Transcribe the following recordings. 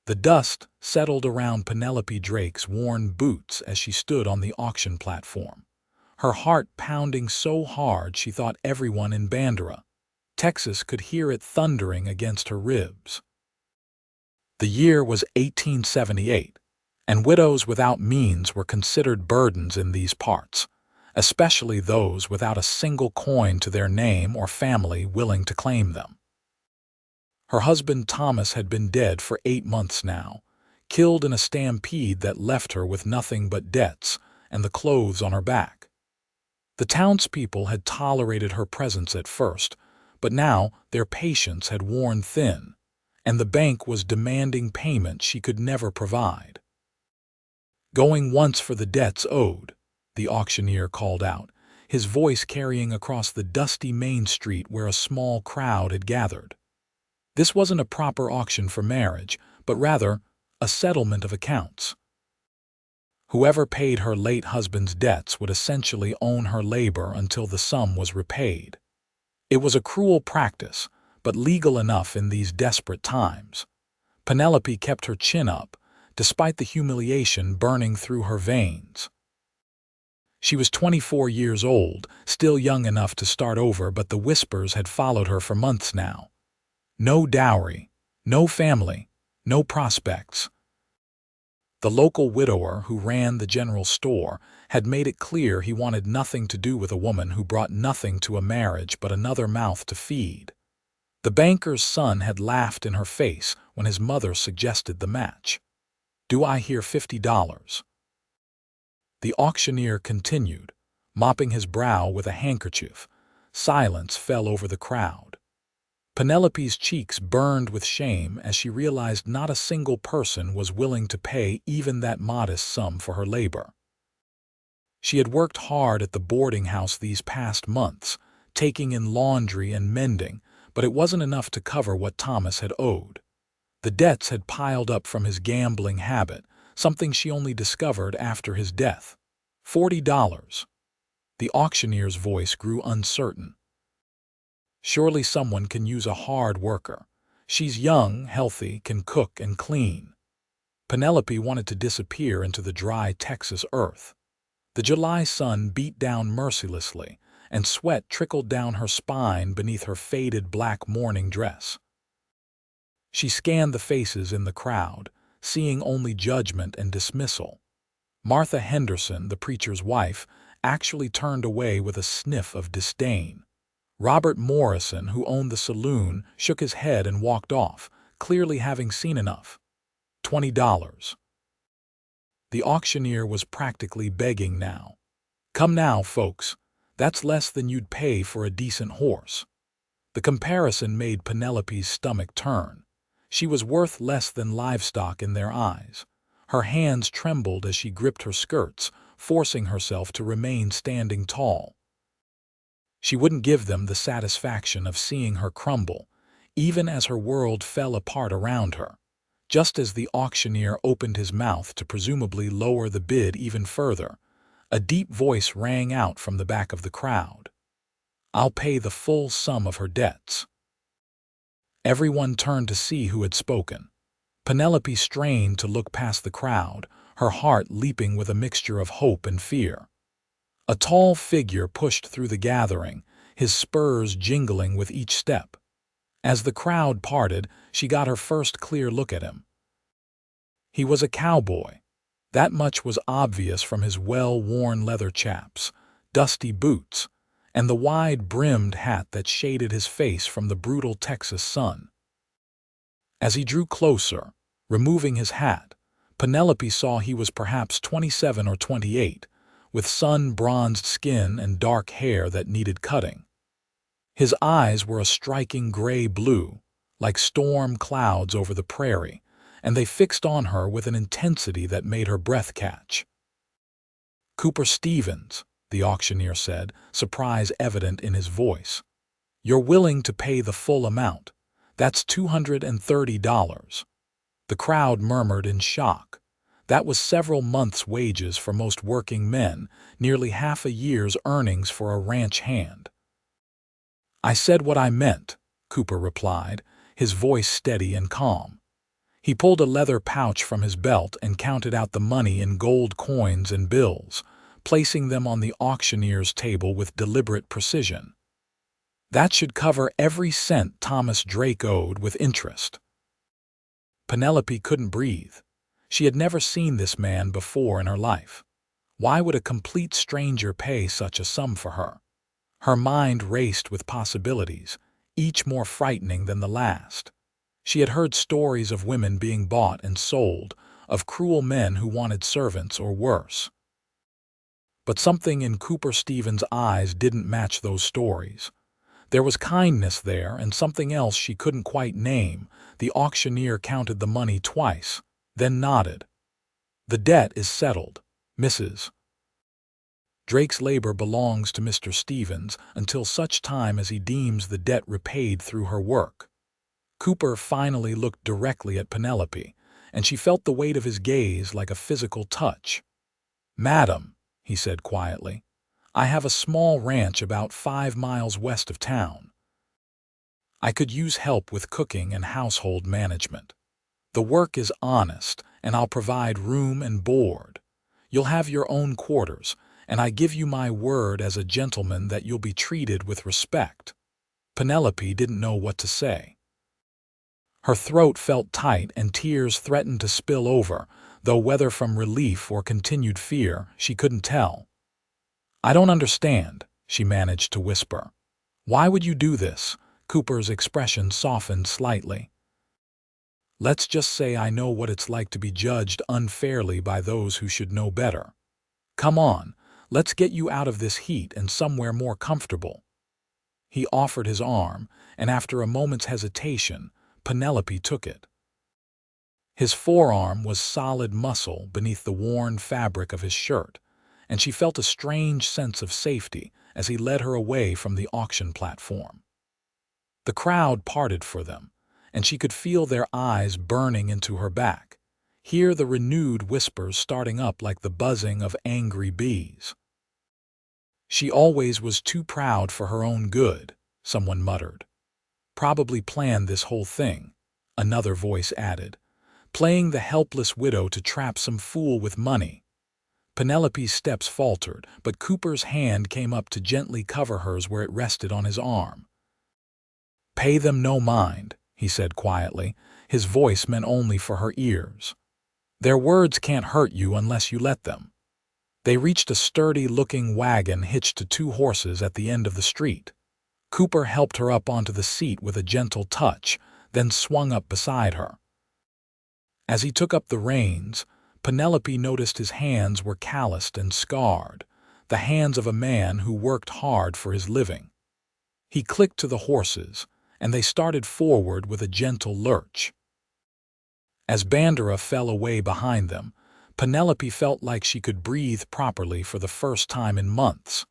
The dust settled around Penelope Drake's worn boots as she stood on the auction platform, her heart pounding so hard she thought everyone in Bandera, Texas could hear it thundering against her ribs. The year was 1878, and widows without means were considered burdens in these parts, especially those without a single coin to their name or family willing to claim them. Her husband Thomas had been dead for 8 months now, killed in a stampede that left her with nothing but debts and the clothes on her back. The townspeople had tolerated her presence at first, but now their patience had worn thin, and the bank was demanding payment she could never provide. "Going once for the debts owed," the auctioneer called out, his voice carrying across the dusty main street where a small crowd had gathered. This wasn't a proper auction for marriage, but rather a settlement of accounts. Whoever paid her late husband's debts would essentially own her labor until the sum was repaid. It was a cruel practice, but legal enough in these desperate times. Penelope kept her chin up, despite the humiliation burning through her veins. She was 24 years old, still young enough to start over, but the whispers had followed her for months now. No dowry, no family, no prospects. The local widower who ran the general store had made it clear he wanted nothing to do with a woman who brought nothing to a marriage but another mouth to feed. The banker's son had laughed in her face when his mother suggested the match. "Do I hear $50? The auctioneer continued, mopping his brow with a handkerchief. Silence fell over the crowd. Penelope's cheeks burned with shame as she realized not a single person was willing to pay even that modest sum for her labor. She had worked hard at the boarding house these past months, taking in laundry and mending, but it wasn't enough to cover what Thomas had owed. The debts had piled up from his gambling habit, something she only discovered after his death. $40. The auctioneer's voice grew uncertain. "Surely someone can use a hard worker. She's young, healthy, can cook and clean." Penelope wanted to disappear into the dry Texas earth. The July sun beat down mercilessly, and sweat trickled down her spine beneath her faded black mourning dress. She scanned the faces in the crowd, seeing only judgment and dismissal. Martha Henderson, the preacher's wife, actually turned away with a sniff of disdain. Robert Morrison, who owned the saloon, shook his head and walked off, clearly having seen enough. $20. The auctioneer was practically begging now. "Come now, folks. That's less than you'd pay for a decent horse." The comparison made Penelope's stomach turn. She was worth less than livestock in their eyes. Her hands trembled as she gripped her skirts, forcing herself to remain standing tall. She wouldn't give them the satisfaction of seeing her crumble, even as her world fell apart around her. Just as the auctioneer opened his mouth to presumably lower the bid even further, a deep voice rang out from the back of the crowd. "I'll pay the full sum of her debts." Everyone turned to see who had spoken. Penelope strained to look past the crowd, her heart leaping with a mixture of hope and fear. A tall figure pushed through the gathering, his spurs jingling with each step. As the crowd parted, she got her first clear look at him. He was a cowboy. That much was obvious from his well-worn leather chaps, dusty boots, and the wide-brimmed hat that shaded his face from the brutal Texas sun. As he drew closer, removing his hat, Penelope saw he was perhaps 27 or 28, with sun-bronzed skin and dark hair that needed cutting. His eyes were a striking gray blue, like storm clouds over the prairie, and they fixed on her with an intensity that made her breath catch. "Cooper Stevens," the auctioneer said, surprise evident in his voice. "You're willing to pay the full amount. That's $230. The crowd murmured in shock. That was several months' wages for most working men, nearly half a year's earnings for a ranch hand. "I said what I meant," Cooper replied, his voice steady and calm. He pulled a leather pouch from his belt and counted out the money in gold coins and bills, placing them on the auctioneer's table with deliberate precision. That should cover every cent Thomas Drake owed with interest. Penelope couldn't breathe. She had never seen this man before in her life. Why would a complete stranger pay such a sum for her? Her mind raced with possibilities, each more frightening than the last. She had heard stories of women being bought and sold, of cruel men who wanted servants or worse. But something in Cooper Stevens' eyes didn't match those stories. There was kindness there and something else she couldn't quite name. The auctioneer counted the money twice, then nodded. "The debt is settled, Mrs. Drake's labor belongs to Mr. Stevens until such time as he deems the debt repaid through her work." Cooper finally looked directly at Penelope, and she felt the weight of his gaze like a physical touch. "Madam," he said quietly, "I have a small ranch about 5 miles west of town. I could use help with cooking and household management. The work is honest, and I'll provide room and board. You'll have your own quarters, and I give you my word as a gentleman that you'll be treated with respect." Penelope didn't know what to say. Her throat felt tight and tears threatened to spill over, though whether from relief or continued fear, she couldn't tell. "I don't understand," she managed to whisper. "Why would you do this?" Cooper's expression softened slightly. "Let's just say I know what it's like to be judged unfairly by those who should know better. Come on, let's get you out of this heat and somewhere more comfortable." He offered his arm, and after a moment's hesitation, Penelope took it. His forearm was solid muscle beneath the worn fabric of his shirt, and she felt a strange sense of safety as he led her away from the auction platform. The crowd parted for them, and she could feel their eyes burning into her back, hear the renewed whispers starting up like the buzzing of angry bees. "She always was too proud for her own good," someone muttered. "Probably planned this whole thing," another voice added, "playing the helpless widow to trap some fool with money." Penelope's steps faltered, but Cooper's hand came up to gently cover hers where it rested on his arm. "Pay them no mind," he said quietly, his voice meant only for her ears. "Their words can't hurt you unless you let them." They reached a sturdy-looking wagon hitched to 2 horses at the end of the street. Cooper helped her up onto the seat with a gentle touch, then swung up beside her. As he took up the reins, Penelope noticed his hands were calloused and scarred, the hands of a man who worked hard for his living. He clicked to the horses, and they started forward with a gentle lurch. As Bandera fell away behind them, Penelope felt like she could breathe properly for the first time in months.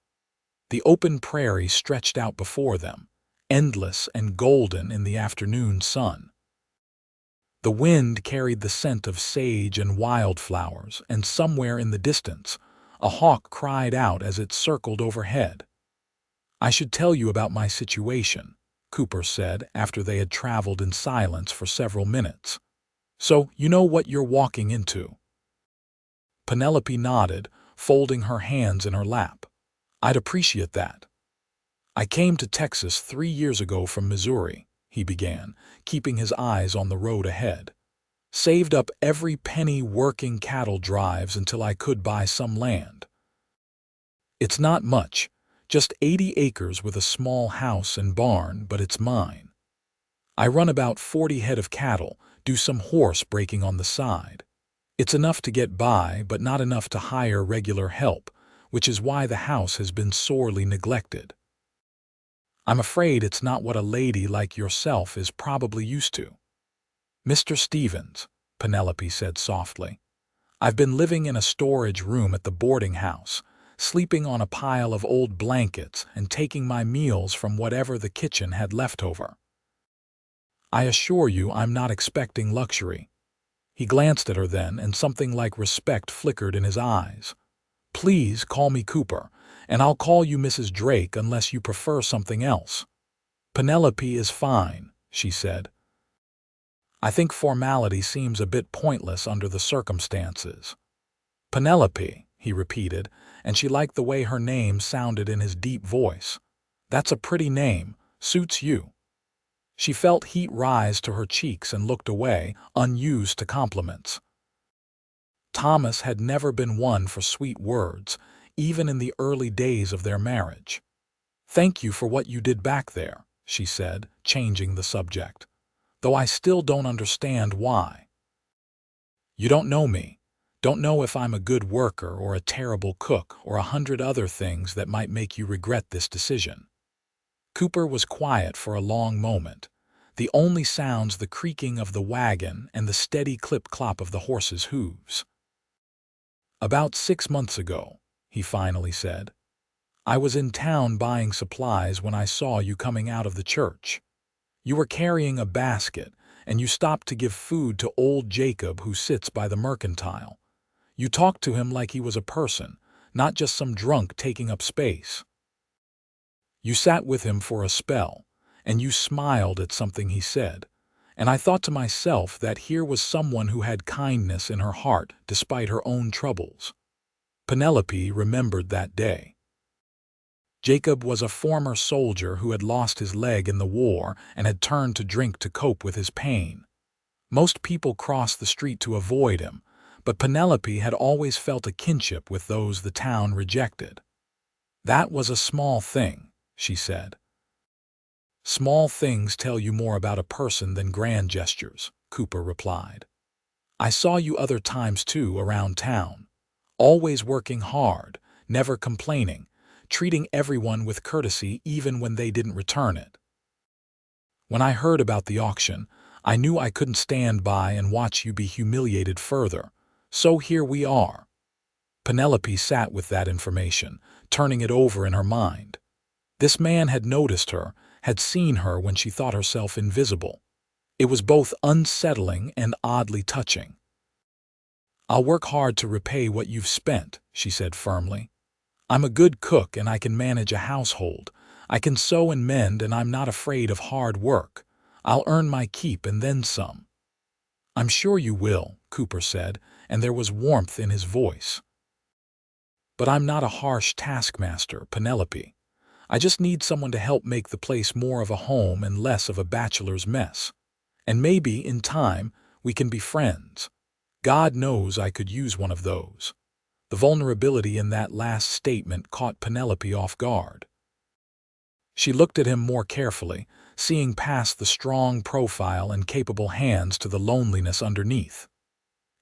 The open prairie stretched out before them, endless and golden in the afternoon sun. The wind carried the scent of sage and wildflowers, and somewhere in the distance, a hawk cried out as it circled overhead. "I should tell you about my situation," Cooper said after they had traveled in silence for several minutes. "So you know what you're walking into." Penelope nodded, folding her hands in her lap. "I'd appreciate that." "I came to Texas 3 years ago from Missouri," he began, keeping his eyes on the road ahead. "Saved up every penny working cattle drives until I could buy some land. It's not much, just 80 acres with a small house and barn, but it's mine. I run about 40 head of cattle, do some horse breaking on the side. It's enough to get by, but not enough to hire regular help, which is why the house has been sorely neglected. I'm afraid it's not what a lady like yourself is probably used to." "Mr. Stevens," Penelope said softly, "I've been living in a storage room at the boarding house, sleeping on a pile of old blankets and taking my meals from whatever the kitchen had left over. I assure you I'm not expecting luxury." He glanced at her then, and something like respect flickered in his eyes. "Please call me Cooper, and I'll call you Mrs. Drake unless you prefer something else." "Penelope is fine," she said. I think formality seems a bit pointless under the circumstances." "Penelope," he repeated, and she liked the way her name sounded in his deep voice. "That's a pretty name. Suits you." She felt heat rise to her cheeks and looked away, unused to compliments. Thomas had never been one for sweet words, even in the early days of their marriage. "Thank you for what you did back there," she said, changing the subject. "Though I still don't understand why." "You don't know me. Don't know if I'm a good worker or a terrible cook or 100 other things that might make you regret this decision." Cooper was quiet for a long moment, the only sounds the creaking of the wagon and the steady clip-clop of the horse's hooves. "About 6 months ago," he finally said, "I was in town buying supplies when I saw you coming out of the church. You were carrying a basket, and you stopped to give food to old Jacob who sits by the mercantile. You talked to him like he was a person, not just some drunk taking up space. You sat with him for a spell, and you smiled at something he said, and I thought to myself that here was someone who had kindness in her heart despite her own troubles." Penelope remembered that day. Jacob was a former soldier who had lost his leg in the war and had turned to drink to cope with his pain. Most people crossed the street to avoid him, but Penelope had always felt a kinship with those the town rejected. "That was a small thing," she said. "Small things tell you more about a person than grand gestures," Cooper replied. "I saw you other times too around town, always working hard, never complaining, treating everyone with courtesy even when they didn't return it. When I heard about the auction, I knew I couldn't stand by and watch you be humiliated further, so here we are." Penelope sat with that information, turning it over in her mind. This man had noticed her, had seen her when she thought herself invisible. It was both unsettling and oddly touching. "I'll work hard to repay what you've spent," she said firmly. "I'm a good cook and I can manage a household. I can sew and mend and I'm not afraid of hard work. I'll earn my keep and then some." "I'm sure you will," Cooper said, and there was warmth in his voice. "But I'm not a harsh taskmaster, Penelope. I just need someone to help make the place more of a home and less of a bachelor's mess. And maybe, in time, we can be friends. God knows I could use one of those." The vulnerability in that last statement caught Penelope off guard. She looked at him more carefully, seeing past the strong profile and capable hands to the loneliness underneath.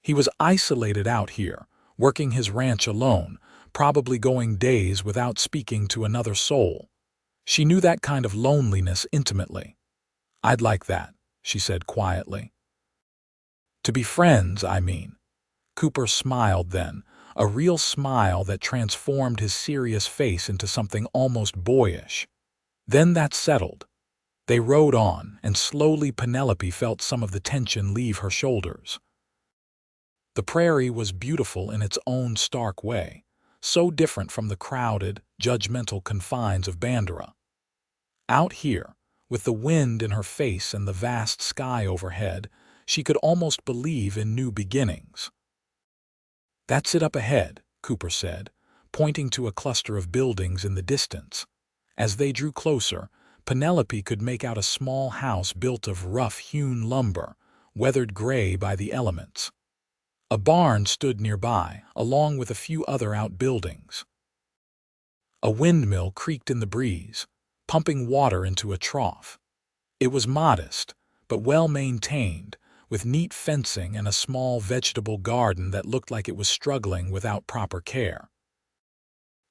He was isolated out here, working his ranch alone, probably going days without speaking to another soul. She knew that kind of loneliness intimately. "I'd like that," she said quietly. "To be friends, I mean." Cooper smiled then, a real smile that transformed his serious face into something almost boyish. Then that settled. They rode on, and slowly Penelope felt some of the tension leave her shoulders. The prairie was beautiful in its own stark way, so different from the crowded, judgmental confines of Bandera. Out here, with the wind in her face and the vast sky overhead, she could almost believe in new beginnings. "That's it up ahead," Cooper said, pointing to a cluster of buildings in the distance. As they drew closer, Penelope could make out a small house built of rough-hewn lumber, weathered gray by the elements. A barn stood nearby, along with a few other outbuildings. A windmill creaked in the breeze, pumping water into a trough. It was modest, but well-maintained, with neat fencing and a small vegetable garden that looked like it was struggling without proper care.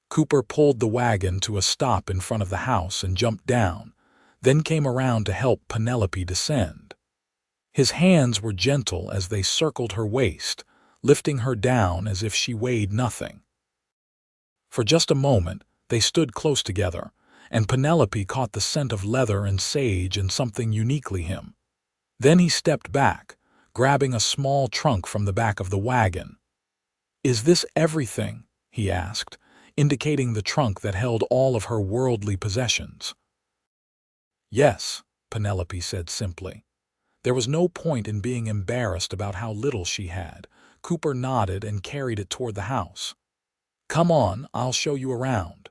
Cooper pulled the wagon to a stop in front of the house and jumped down, then came around to help Penelope descend. His hands were gentle as they circled her waist, lifting her down as if she weighed nothing. For just a moment, they stood close together, and Penelope caught the scent of leather and sage and something uniquely him. Then he stepped back, grabbing a small trunk from the back of the wagon. "Is this everything?" he asked, indicating the trunk that held all of her worldly possessions. "Yes," Penelope said simply. There was no point in being embarrassed about how little she had. Cooper nodded and carried it toward the house. "Come on, I'll show you around."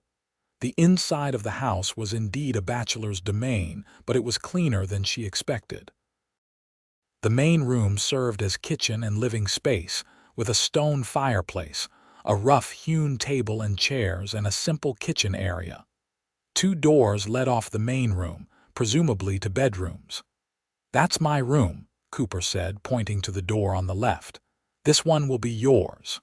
The inside of the house was indeed a bachelor's domain, but it was cleaner than she expected. The main room served as kitchen and living space, with a stone fireplace, a rough-hewn table and chairs, and a simple kitchen area. 2 doors led off the main room, presumably to bedrooms. "That's my room," Cooper said, pointing to the door on the left. "This one will be yours."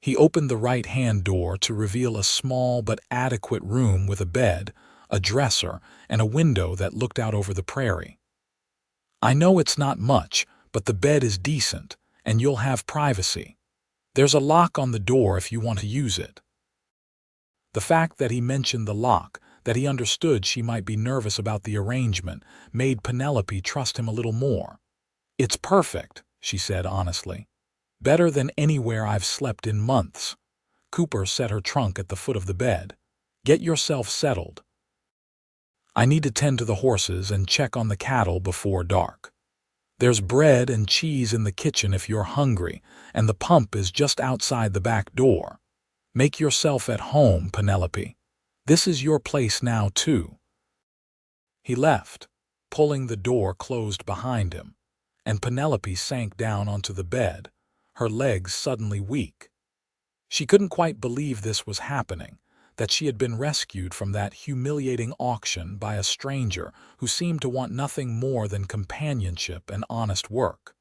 He opened the right-hand door to reveal a small but adequate room with a bed, a dresser, and a window that looked out over the prairie. "I know it's not much, but the bed is decent, and you'll have privacy. There's a lock on the door if you want to use it." The fact that he mentioned the lock, that he understood she might be nervous about the arrangement, made Penelope trust him a little more. "It's perfect," she said honestly. "Better than anywhere I've slept in months." Cooper set her trunk at the foot of the bed. "Get yourself settled. I need to tend to the horses and check on the cattle before dark. There's bread and cheese in the kitchen if you're hungry, and the pump is just outside the back door. Make yourself at home, Penelope. This is your place now, too." He left, pulling the door closed behind him, and Penelope sank down onto the bed, her legs suddenly weak. She couldn't quite believe this was happening, that she had been rescued from that humiliating auction by a stranger who seemed to want nothing more than companionship and honest work.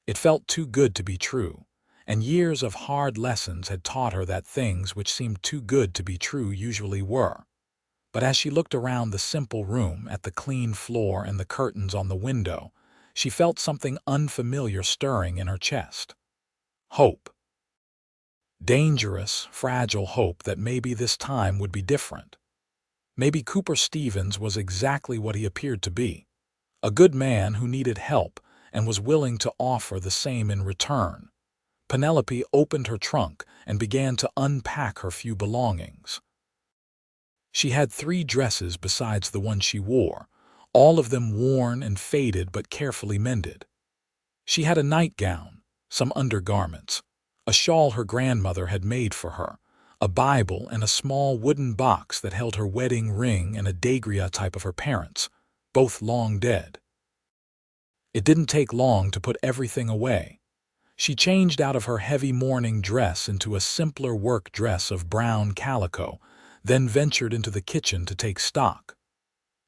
It felt too good to be true, and years of hard lessons had taught her that things which seemed too good to be true usually were. But as she looked around the simple room, at the clean floor and the curtains on the window, she felt something unfamiliar stirring in her chest. Hope. Dangerous, fragile hope that maybe this time would be different. Maybe Cooper Stevens was exactly what he appeared to be, a good man who needed help and was willing to offer the same in return. Penelope opened her trunk and began to unpack her few belongings. She had 3 dresses besides the one she wore, all of them worn and faded but carefully mended. She had a nightgown, some undergarments, a shawl her grandmother had made for her, a Bible, and a small wooden box that held her wedding ring and a daguerreotype of her parents, both long dead. It didn't take long to put everything away. She changed out of her heavy mourning dress into a simpler work dress of brown calico, then ventured into the kitchen to take stock.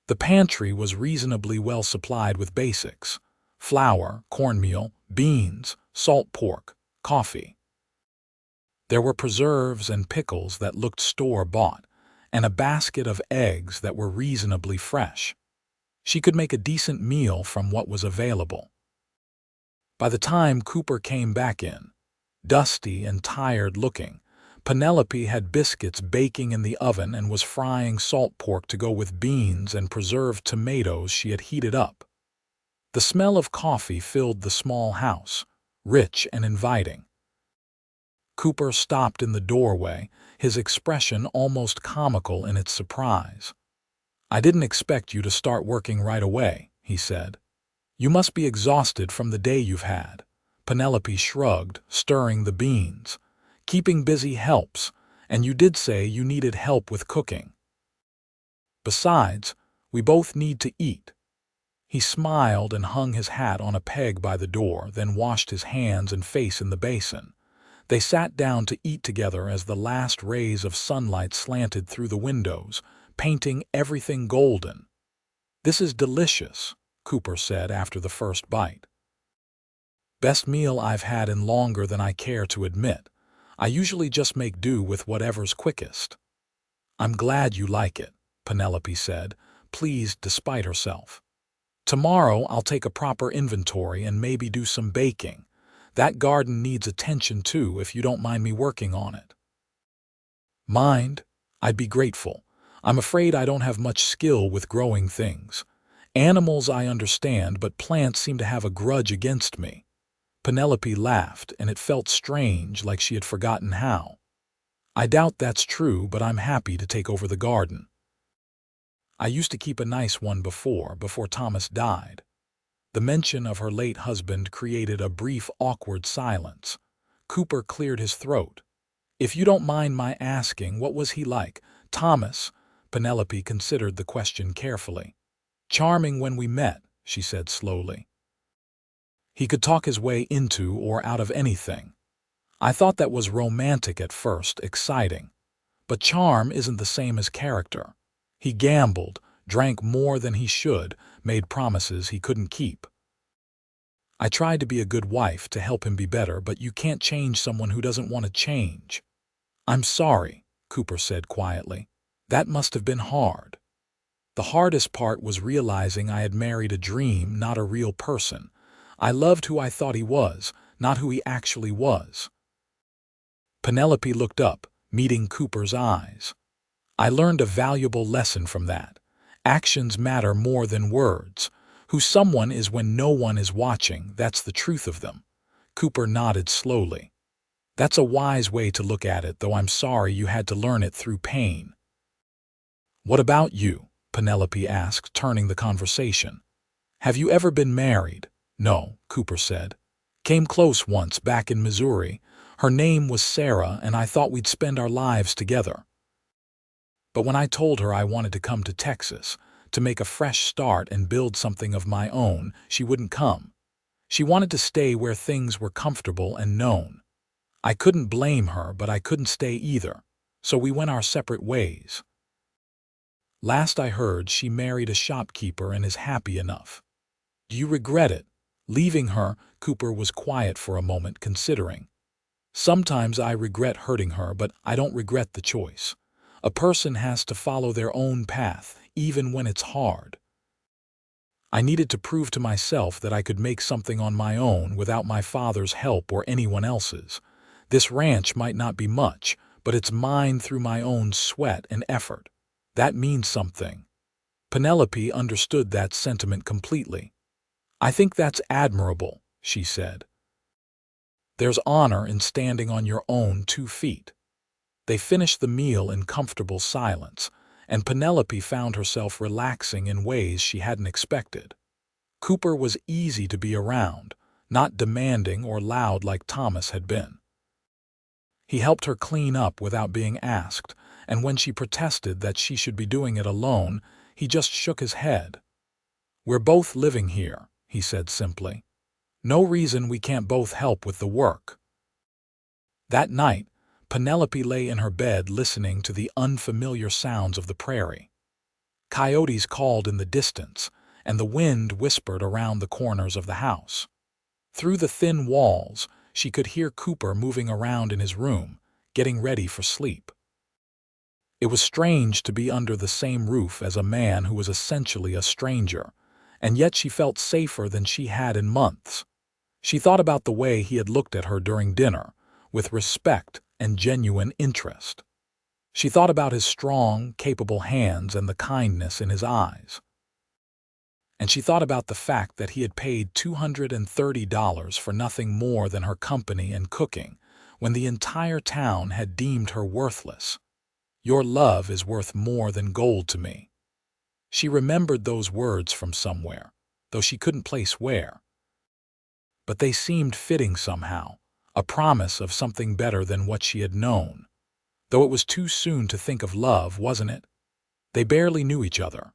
The pantry was reasonably well supplied with basics: flour, cornmeal, beans, salt pork, coffee. There were preserves and pickles that looked store-bought, and a basket of eggs that were reasonably fresh. She could make a decent meal from what was available. By the time Cooper came back in, dusty and tired-looking, Penelope had biscuits baking in the oven and was frying salt pork to go with beans and preserved tomatoes she had heated up. The smell of coffee filled the small house, rich and inviting. Cooper stopped in the doorway, his expression almost comical in its surprise. "I didn't expect you to start working right away," he said. "You must be exhausted from the day you've had." Penelope shrugged, stirring the beans. "Keeping busy helps, and you did say you needed help with cooking. Besides, we both need to eat." He smiled and hung his hat on a peg by the door, then washed his hands and face in the basin. They sat down to eat together as the last rays of sunlight slanted through the windows, painting everything golden. "This is delicious," Cooper said after the first bite. "Best meal I've had in longer than I care to admit. I usually just make do with whatever's quickest." "I'm glad you like it," Penelope said, pleased despite herself. "Tomorrow I'll take a proper inventory and maybe do some baking. That garden needs attention too, if you don't mind me working on it." "Mind? I'd be grateful. I'm afraid I don't have much skill with growing things. Animals I understand, but plants seem to have a grudge against me." Penelope laughed, and it felt strange, like she had forgotten how. "I doubt that's true, but I'm happy to take over the garden." I used to keep a nice one before Thomas died. The mention of her late husband created a brief, awkward silence. Cooper cleared his throat. If you don't mind my asking, what was he like? Thomas, Penelope considered the question carefully. Charming when we met, she said slowly. He could talk his way into or out of anything. I thought that was romantic at first, exciting. But charm isn't the same as character. He gambled, drank more than he should, made promises he couldn't keep. I tried to be a good wife to help him be better, but you can't change someone who doesn't want to change. I'm sorry, Cooper said quietly. That must have been hard. The hardest part was realizing I had married a dream, not a real person. I loved who I thought he was, not who he actually was. Penelope looked up, meeting Cooper's eyes. I learned a valuable lesson from that. Actions matter more than words. Who someone is when no one is watching, that's the truth of them. Cooper nodded slowly. That's a wise way to look at it, though I'm sorry you had to learn it through pain. What about you? Penelope asked, turning the conversation. Have you ever been married? No, Cooper said. Came close once back in Missouri. Her name was Sarah, and I thought we'd spend our lives together. But when I told her I wanted to come to Texas, to make a fresh start and build something of my own, she wouldn't come. She wanted to stay where things were comfortable and known. I couldn't blame her, but I couldn't stay either, so we went our separate ways. Last I heard, she married a shopkeeper and is happy enough. Do you regret it? Leaving her? Cooper was quiet for a moment, considering. Sometimes I regret hurting her, but I don't regret the choice. A person has to follow their own path, even when it's hard. I needed to prove to myself that I could make something on my own without my father's help or anyone else's. This ranch might not be much, but it's mine through my own sweat and effort. That means something. Penelope understood that sentiment completely. I think that's admirable, she said. There's honor in standing on your own 2 feet. They finished the meal in comfortable silence, and Penelope found herself relaxing in ways she hadn't expected. Cooper was easy to be around, not demanding or loud like Thomas had been. He helped her clean up without being asked, and when she protested that she should be doing it alone, he just shook his head. We're both living here, he said simply. No reason we can't both help with the work. That night, Penelope lay in her bed listening to the unfamiliar sounds of the prairie. Coyotes called in the distance, and the wind whispered around the corners of the house. Through the thin walls, she could hear Cooper moving around in his room, getting ready for sleep. It was strange to be under the same roof as a man who was essentially a stranger, and yet she felt safer than she had in months. She thought about the way he had looked at her during dinner, with respect and genuine interest. She thought about his strong, capable hands and the kindness in his eyes. And she thought about the fact that he had paid $230 for nothing more than her company and cooking, when the entire town had deemed her worthless. Your love is worth more than gold to me. She remembered those words from somewhere, though she couldn't place where. But they seemed fitting somehow, a promise of something better than what she had known. Though it was too soon to think of love, wasn't it? They barely knew each other.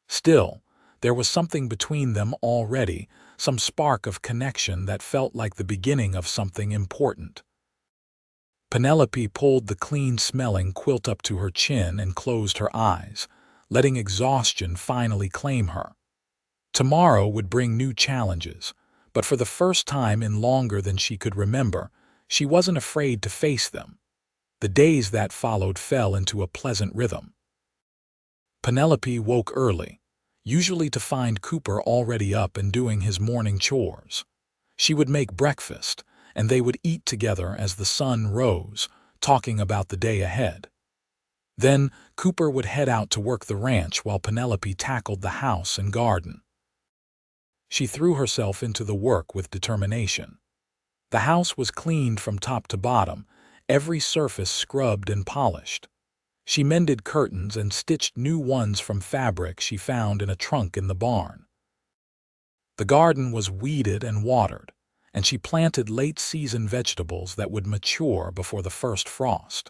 Still, there was something between them already, some spark of connection that felt like the beginning of something important. Penelope pulled the clean-smelling quilt up to her chin and closed her eyes, letting exhaustion finally claim her. Tomorrow would bring new challenges, but for the first time in longer than she could remember, she wasn't afraid to face them. The days that followed fell into a pleasant rhythm. Penelope woke early, usually to find Cooper already up and doing his morning chores. She would make breakfast, and they would eat together as the sun rose, talking about the day ahead. Then Cooper would head out to work the ranch while Penelope tackled the house and garden. She threw herself into the work with determination. The house was cleaned from top to bottom, every surface scrubbed and polished. She mended curtains and stitched new ones from fabric she found in a trunk in the barn. The garden was weeded and watered, and she planted late-season vegetables that would mature before the first frost.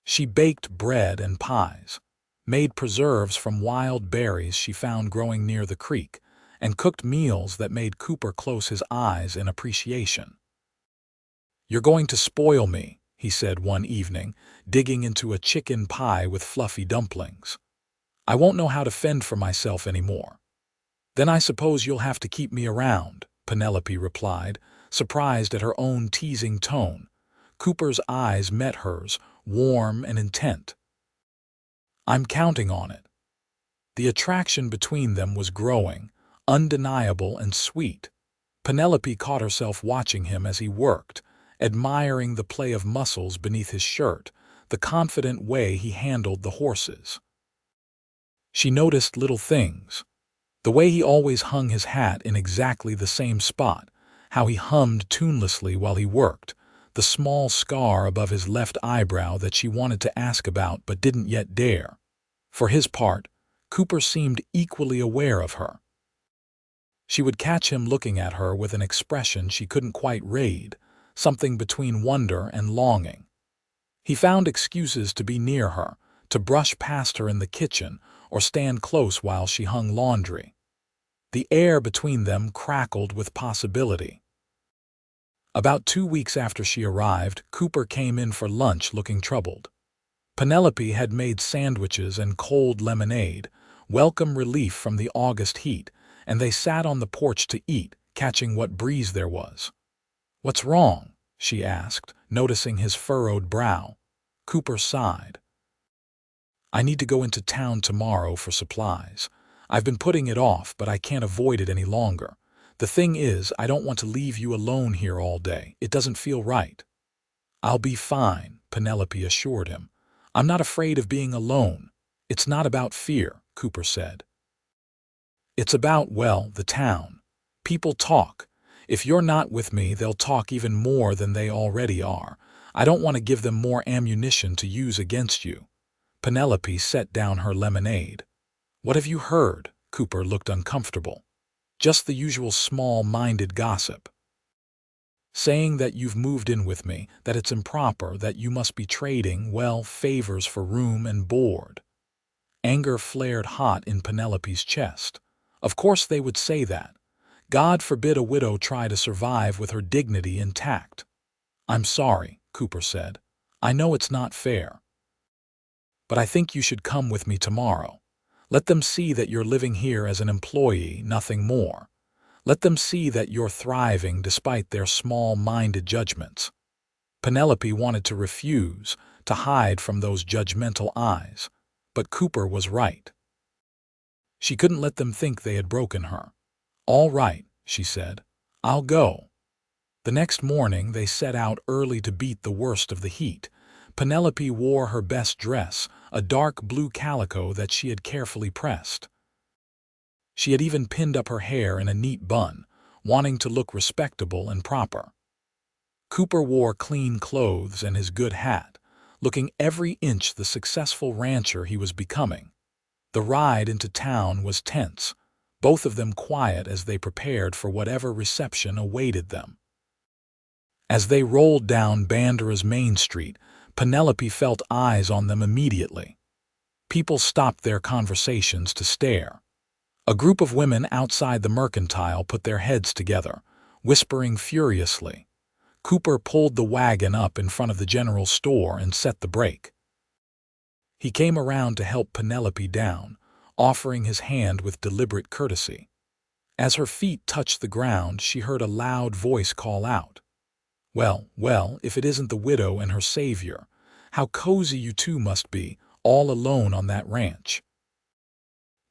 She baked bread and pies, made preserves from wild berries she found growing near the creek, and cooked meals that made Cooper close his eyes in appreciation. "You're going to spoil me," he said one evening, digging into a chicken pie with fluffy dumplings. "I won't know how to fend for myself anymore." "Then I suppose you'll have to keep me around," Penelope replied, surprised at her own teasing tone. Cooper's eyes met hers, warm and intent. "I'm counting on it." The attraction between them was growing, undeniable and sweet. Penelope caught herself watching him as he worked, admiring the play of muscles beneath his shirt, the confident way he handled the horses. She noticed little things. The way he always hung his hat in exactly the same spot, how he hummed tunelessly while he worked, the small scar above his left eyebrow that she wanted to ask about but didn't yet dare. For his part, Cooper seemed equally aware of her. She would catch him looking at her with an expression she couldn't quite read, something between wonder and longing. He found excuses to be near her, to brush past her in the kitchen or stand close while she hung laundry. The air between them crackled with possibility. About 2 weeks after she arrived, Cooper came in for lunch looking troubled. Penelope had made sandwiches and cold lemonade, welcome relief from the August heat, and they sat on the porch to eat, catching what breeze there was. "What's wrong?" she asked, noticing his furrowed brow. Cooper sighed. "I need to go into town tomorrow for supplies. I've been putting it off, but I can't avoid it any longer. The thing is, I don't want to leave you alone here all day. It doesn't feel right." "I'll be fine," Penelope assured him. "I'm not afraid of being alone." "It's not about fear," Cooper said. "It's about, well, the town. People talk. If you're not with me, they'll talk even more than they already are. I don't want to give them more ammunition to use against you." Penelope set down her lemonade. "What have you heard?" Cooper looked uncomfortable. "Just the usual small-minded gossip. Saying that you've moved in with me, that it's improper, that you must be trading, well, favors for room and board." Anger flared hot in Penelope's chest. Of course they would say that. God forbid a widow try to survive with her dignity intact. "I'm sorry," Cooper said. "I know it's not fair. But I think you should come with me tomorrow. Let them see that you're living here as an employee, nothing more. Let them see that you're thriving despite their small-minded judgments." Penelope wanted to refuse, to hide from those judgmental eyes. But Cooper was right. She couldn't let them think they had broken her. "All right," she said. "I'll go." The next morning they set out early to beat the worst of the heat. Penelope wore her best dress, a dark blue calico that she had carefully pressed. She had even pinned up her hair in a neat bun, wanting to look respectable and proper. Cooper wore clean clothes and his good hat, looking every inch the successful rancher he was becoming. The ride into town was tense, both of them quiet as they prepared for whatever reception awaited them. As they rolled down Bandera's Main Street, Penelope felt eyes on them immediately. People stopped their conversations to stare. A group of women outside the mercantile put their heads together, whispering furiously. Cooper pulled the wagon up in front of the general store and set the brake. He came around to help Penelope down, offering his hand with deliberate courtesy. As her feet touched the ground, she heard a loud voice call out, "Well, well, if it isn't the widow and her savior. How cozy you two must be, all alone on that ranch."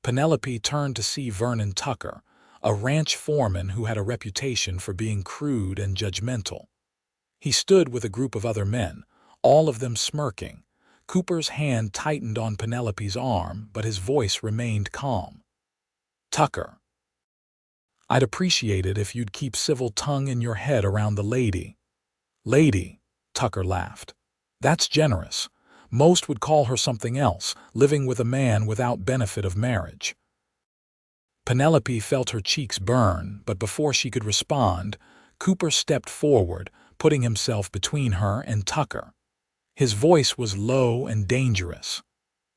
Penelope turned to see Vernon Tucker, a ranch foreman who had a reputation for being crude and judgmental. He stood with a group of other men, all of them smirking. Cooper's hand tightened on Penelope's arm, but his voice remained calm. "Tucker, I'd appreciate it if you'd keep civil tongue in your head around the lady." "Lady," Tucker laughed. "That's generous. Most would call her something else, living with a man without benefit of marriage. Penelope felt her cheeks burn, but before she could respond, Cooper stepped forward, putting himself between her and Tucker. His voice was low and dangerous.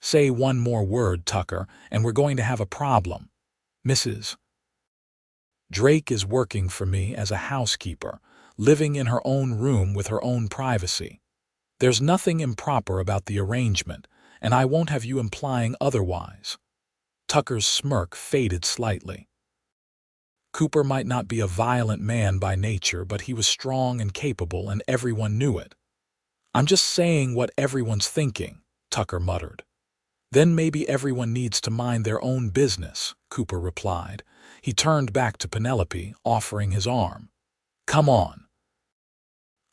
"Say one more word, Tucker, and we're going to have a problem. Mrs. Drake is working for me as a housekeeper, living in her own room with her own privacy. There's nothing improper about the arrangement, and I won't have you implying otherwise." Tucker's smirk faded slightly. Cooper might not be a violent man by nature, but he was strong and capable, and everyone knew it. "I'm just saying what everyone's thinking," Tucker muttered. "Then maybe everyone needs to mind their own business," Cooper replied. He turned back to Penelope, offering his arm. "Come on.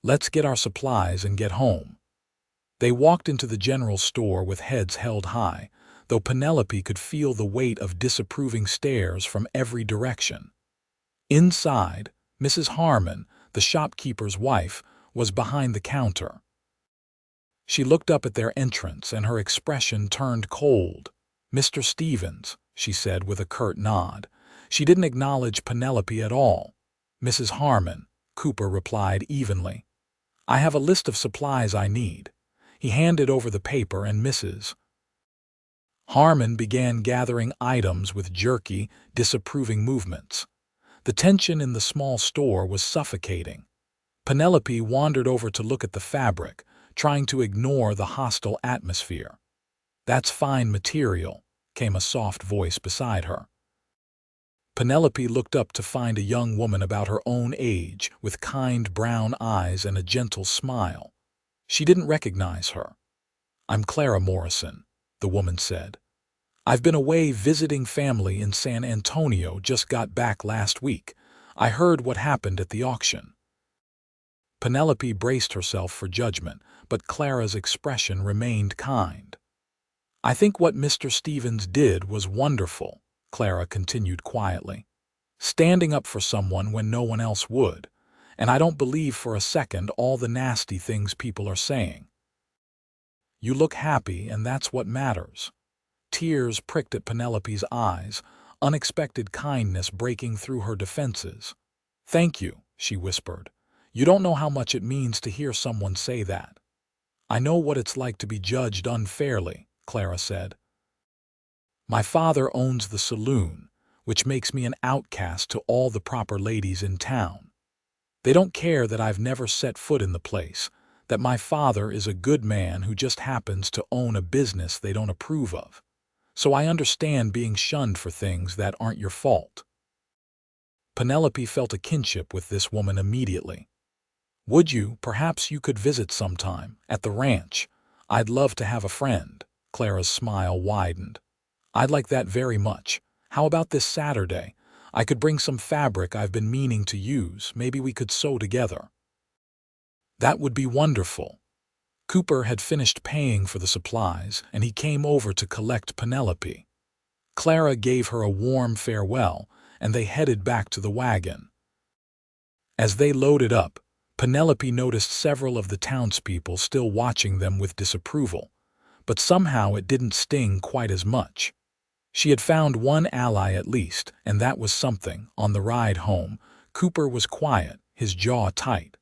Let's get our supplies and get home." They walked into the general store with heads held high, though Penelope could feel the weight of disapproving stares from every direction. Inside, Mrs. Harmon, the shopkeeper's wife, was behind the counter. She looked up at their entrance, and her expression turned cold. "Mr. Stevens," she said with a curt nod. She didn't acknowledge Penelope at all. "Mrs. Harmon," Cooper replied evenly. "I have a list of supplies I need." He handed over the paper, and Mrs. Harmon began gathering items with jerky, disapproving movements. The tension in the small store was suffocating. Penelope wandered over to look at the fabric, trying to ignore the hostile atmosphere. "That's fine material," came a soft voice beside her. Penelope looked up to find a young woman about her own age, with kind brown eyes and a gentle smile. She didn't recognize her. "I'm Clara Morrison," the woman said. "I've been away visiting family in San Antonio, just got back last week. I heard what happened at the auction." Penelope braced herself for judgment, but Clara's expression remained kind. "I think what Mr. Stevens did was wonderful," Clara continued quietly. "Standing up for someone when no one else would. And I don't believe for a second all the nasty things people are saying. You look happy, and that's what matters." Tears pricked at Penelope's eyes, unexpected kindness breaking through her defenses. "Thank you," she whispered. "You don't know how much it means to hear someone say that." "I know what it's like to be judged unfairly," Clara said. "My father owns the saloon, which makes me an outcast to all the proper ladies in town. They don't care that I've never set foot in the place, that my father is a good man who just happens to own a business they don't approve of. So I understand being shunned for things that aren't your fault." Penelope felt a kinship with this woman immediately. Perhaps you could visit sometime, at the ranch. I'd love to have a friend." Clara's smile widened. "I'd like that very much. How about this Saturday? I could bring some fabric I've been meaning to use. Maybe we could sew together." "That would be wonderful." Cooper had finished paying for the supplies, and he came over to collect Penelope. Clara gave her a warm farewell, and they headed back to the wagon. As they loaded up, Penelope noticed several of the townspeople still watching them with disapproval, but somehow it didn't sting quite as much. She had found one ally at least, and that was something. On the ride home, Cooper was quiet, his jaw tight.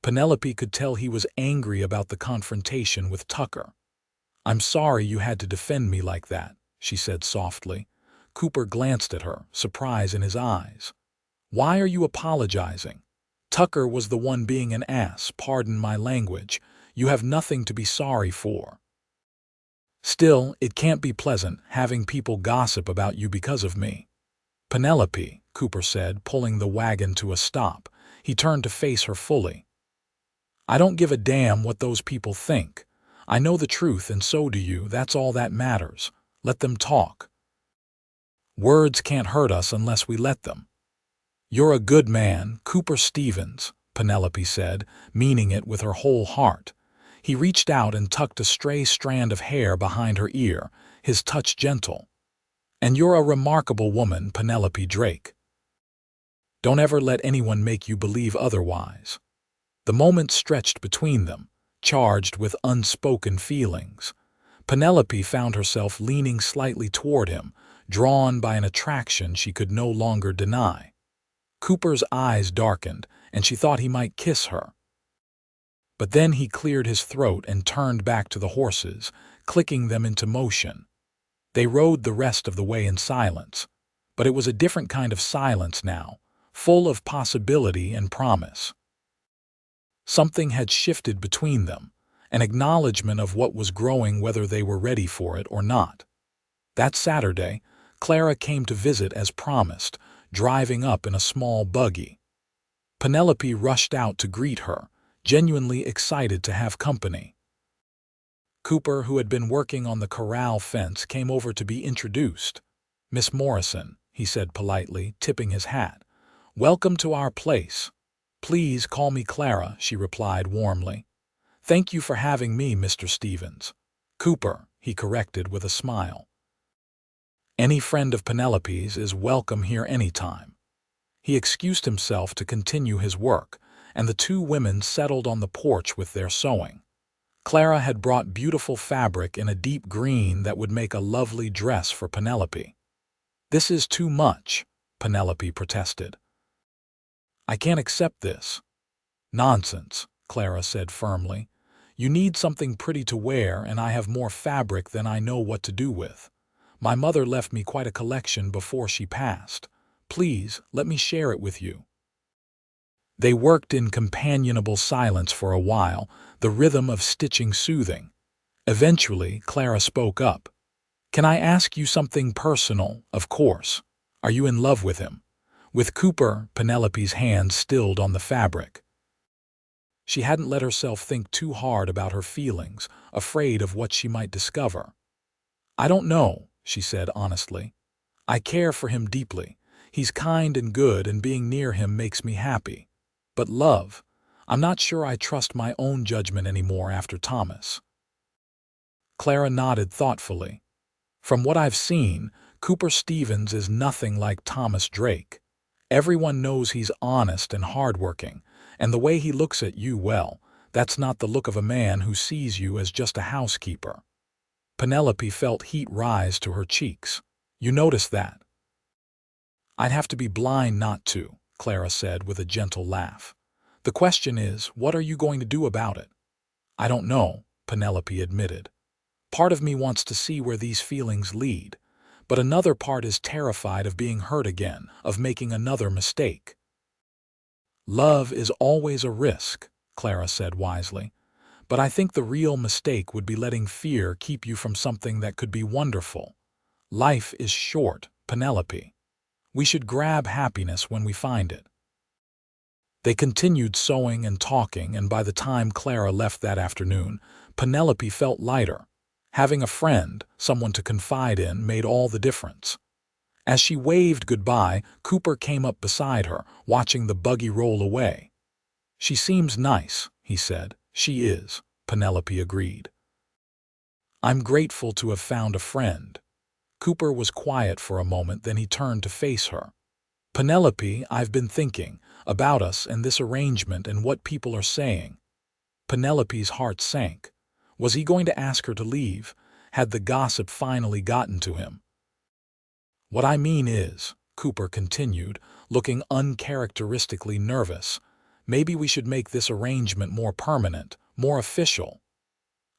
Penelope could tell he was angry about the confrontation with Tucker. "I'm sorry you had to defend me like that," she said softly. Cooper glanced at her, surprise in his eyes. "Why are you apologizing? Tucker was the one being an ass, pardon my language. You have nothing to be sorry for. Still, it can't be pleasant having people gossip about you because of me." "Penelope," Cooper said, pulling the wagon to a stop. He turned to face her fully. "I don't give a damn what those people think. I know the truth, and so do you. That's all that matters. Let them talk. Words can't hurt us unless we let them." "You're a good man, Cooper Stevens," Penelope said, meaning it with her whole heart. He reached out and tucked a stray strand of hair behind her ear, his touch gentle. "And you're a remarkable woman, Penelope Drake. Don't ever let anyone make you believe otherwise." The moment stretched between them. charged with unspoken feelings. Penelope found herself leaning slightly toward him, drawn by an attraction she could no longer deny. Cooper's eyes darkened, and she thought he might kiss her. But then he cleared his throat and turned back to the horses, clicking them into motion. They rode the rest of the way in silence, but it was a different kind of silence now, full of possibility and promise. Something had shifted between them, an acknowledgement of what was growing whether they were ready for it or not. That Saturday, Clara came to visit as promised, driving up in a small buggy. Penelope rushed out to greet her, genuinely excited to have company. Cooper, who had been working on the corral fence, came over to be introduced. "Miss Morrison," he said politely, tipping his hat. "Welcome to our place." "Please call me Clara," she replied warmly. "Thank you for having me, Mr. Stevens." "Cooper," he corrected with a smile. "Any friend of Penelope's is welcome here anytime." He excused himself to continue his work, and the two women settled on the porch with their sewing. Clara had brought beautiful fabric in a deep green that would make a lovely dress for Penelope. "This is too much," Penelope protested. "I can't accept this." "Nonsense," Clara said firmly. "You need something pretty to wear, and I have more fabric than I know what to do with. My mother left me quite a collection before she passed. Please, let me share it with you." They worked in companionable silence for a while, the rhythm of stitching soothing. Eventually, Clara spoke up. "Can I ask you something personal, of course? Are you in love with him?" With Cooper, Penelope's hand stilled on the fabric. She hadn't let herself think too hard about her feelings, afraid of what she might discover. "I don't know," she said honestly. "I care for him deeply. He's kind and good, and being near him makes me happy. But love, I'm not sure I trust my own judgment anymore after Thomas." Clara nodded thoughtfully. "From what I've seen, Cooper Stevens is nothing like Thomas Drake. Everyone knows he's honest and hardworking, and the way he looks at you, well, that's not the look of a man who sees you as just a housekeeper." Penelope felt heat rise to her cheeks. "You notice that?" "I'd have to be blind not to," Clara said with a gentle laugh. "The question is, what are you going to do about it?" "I don't know," Penelope admitted. "Part of me wants to see where these feelings lead, but another part is terrified of being hurt again, of making another mistake." "Love is always a risk," Clara said wisely. "But I think the real mistake would be letting fear keep you from something that could be wonderful. Life is short, Penelope. We should grab happiness when we find it." They continued sewing and talking, and by the time Clara left that afternoon, Penelope felt lighter. Having a friend, someone to confide in, made all the difference. As she waved goodbye, Cooper came up beside her, watching the buggy roll away. "She seems nice," he said. "She is," Penelope agreed. "I'm grateful to have found a friend." Cooper was quiet for a moment, then he turned to face her. "Penelope, I've been thinking about us and this arrangement and what people are saying." Penelope's heart sank. Was he going to ask her to leave? Had the gossip finally gotten to him? "What I mean is," Cooper continued, looking uncharacteristically nervous, "maybe we should make this arrangement more permanent, more official."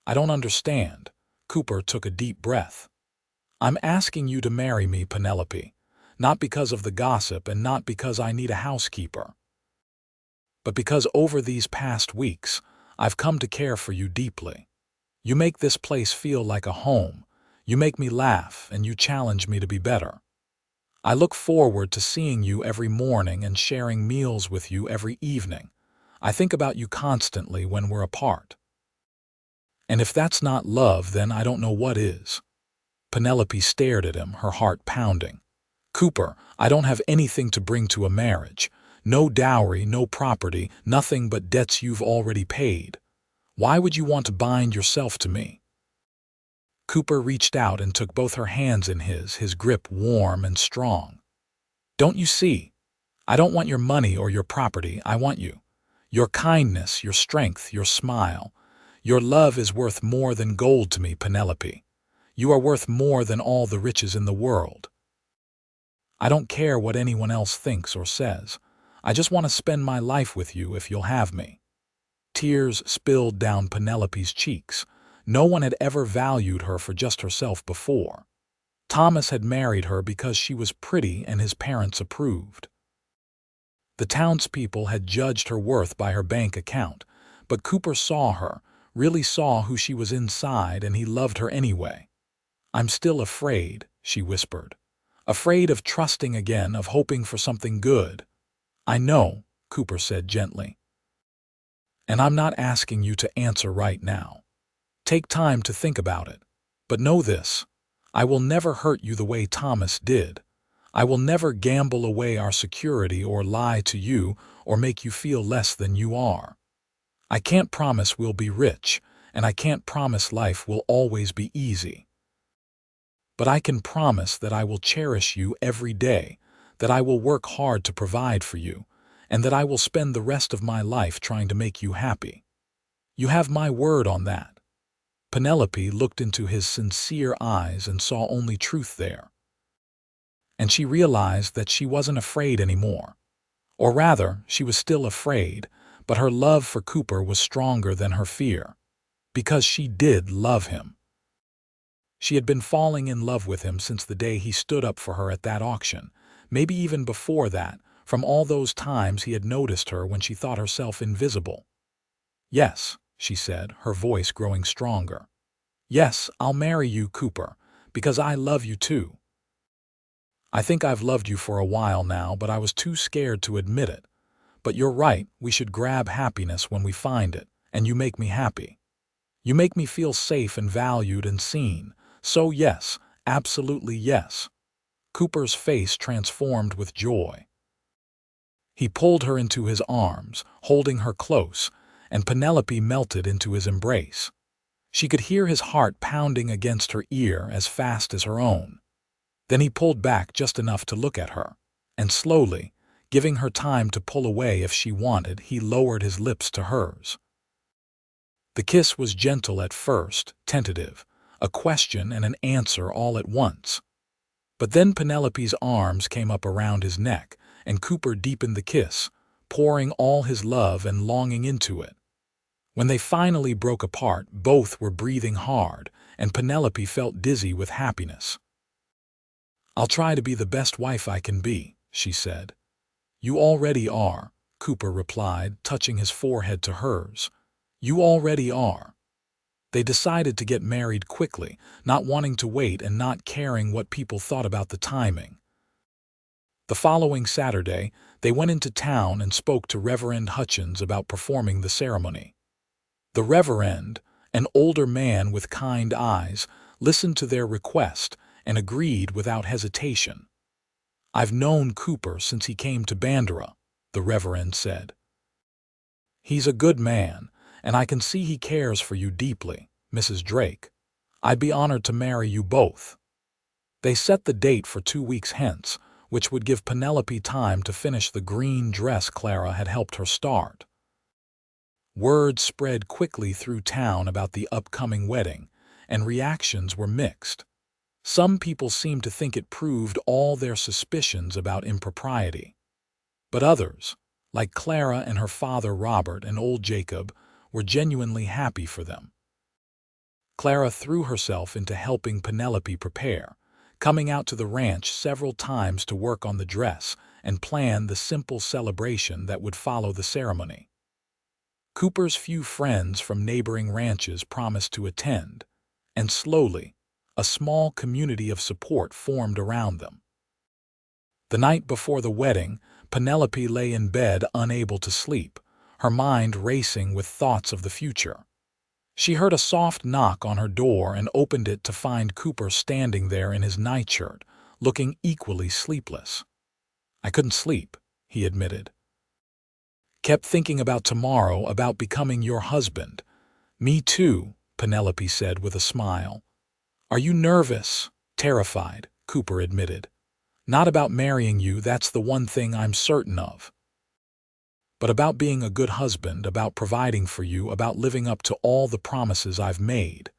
"I don't understand." Cooper took a deep breath. "I'm asking you to marry me, Penelope. Not because of the gossip and not because I need a housekeeper, but because over these past weeks, I've come to care for you deeply. You make this place feel like a home. You make me laugh, and you challenge me to be better. I look forward to seeing you every morning and sharing meals with you every evening. I think about you constantly when we're apart. And if that's not love, then I don't know what is." Penelope stared at him, her heart pounding. "Cooper, I don't have anything to bring to a marriage. No dowry, no property, nothing but debts you've already paid. Why would you want to bind yourself to me?" Cooper reached out and took both her hands in his grip warm and strong. "Don't you see? I don't want your money or your property. I want you. Your kindness, your strength, your smile. Your love is worth more than gold to me, Penelope. You are worth more than all the riches in the world. I don't care what anyone else thinks or says. I just want to spend my life with you if you'll have me." Tears spilled down Penelope's cheeks. No one had ever valued her for just herself before. Thomas had married her because she was pretty and his parents approved. The townspeople had judged her worth by her bank account, but Cooper saw her, really saw who she was inside, and he loved her anyway. "I'm still afraid," she whispered. "Afraid of trusting again, of hoping for something good." "I know," Cooper said gently. "And I'm not asking you to answer right now. Take time to think about it. But know this, I will never hurt you the way Thomas did. I will never gamble away our security or lie to you or make you feel less than you are. I can't promise we'll be rich, and I can't promise life will always be easy. But I can promise that I will cherish you every day, that I will work hard to provide for you, and that I will spend the rest of my life trying to make you happy. You have my word on that." Penelope looked into his sincere eyes and saw only truth there. And she realized that she wasn't afraid anymore. Or rather, she was still afraid, but her love for Cooper was stronger than her fear. Because she did love him. She had been falling in love with him since the day he stood up for her at that auction, maybe even before that, from all those times he had noticed her when she thought herself invisible. "Yes," she said, her voice growing stronger. "Yes, I'll marry you, Cooper, because I love you too. I think I've loved you for a while now, but I was too scared to admit it. But you're right, we should grab happiness when we find it, and you make me happy. You make me feel safe and valued and seen. So yes, absolutely yes." Cooper's face transformed with joy. He pulled her into his arms, holding her close, and Penelope melted into his embrace. She could hear his heart pounding against her ear as fast as her own. Then he pulled back just enough to look at her, and slowly, giving her time to pull away if she wanted, he lowered his lips to hers. The kiss was gentle at first, tentative, a question and an answer all at once. But then Penelope's arms came up around his neck, and Cooper deepened the kiss, pouring all his love and longing into it. When they finally broke apart, both were breathing hard, and Penelope felt dizzy with happiness. "I'll try to be the best wife I can be," she said. "You already are," Cooper replied, touching his forehead to hers. "You already are." They decided to get married quickly, not wanting to wait and not caring what people thought about the timing. The following Saturday, they went into town and spoke to Reverend Hutchins about performing the ceremony. The Reverend, an older man with kind eyes, listened to their request and agreed without hesitation. "I've known Cooper since he came to Bandera," the Reverend said. "He's a good man, and I can see he cares for you deeply, Mrs. Drake. I'd be honored to marry you both." They set the date for 2 weeks hence, which would give Penelope time to finish the green dress Clara had helped her start. Word spread quickly through town about the upcoming wedding, and reactions were mixed. Some people seemed to think it proved all their suspicions about impropriety. But others, like Clara and her father Robert and old Jacob, were genuinely happy for them. Clara threw herself into helping Penelope prepare, coming out to the ranch several times to work on the dress and plan the simple celebration that would follow the ceremony. Cooper's few friends from neighboring ranches promised to attend, and slowly, a small community of support formed around them. The night before the wedding, Penelope lay in bed unable to sleep, her mind racing with thoughts of the future. She heard a soft knock on her door and opened it to find Cooper standing there in his nightshirt, looking equally sleepless. "I couldn't sleep," he admitted. "Kept thinking about tomorrow, about becoming your husband." "Me too," Penelope said with a smile. "Are you nervous?" "Terrified," Cooper admitted. "Not about marrying you, that's the one thing I'm certain of." but about being a good husband, about providing for you, about living up to all the promises I've made."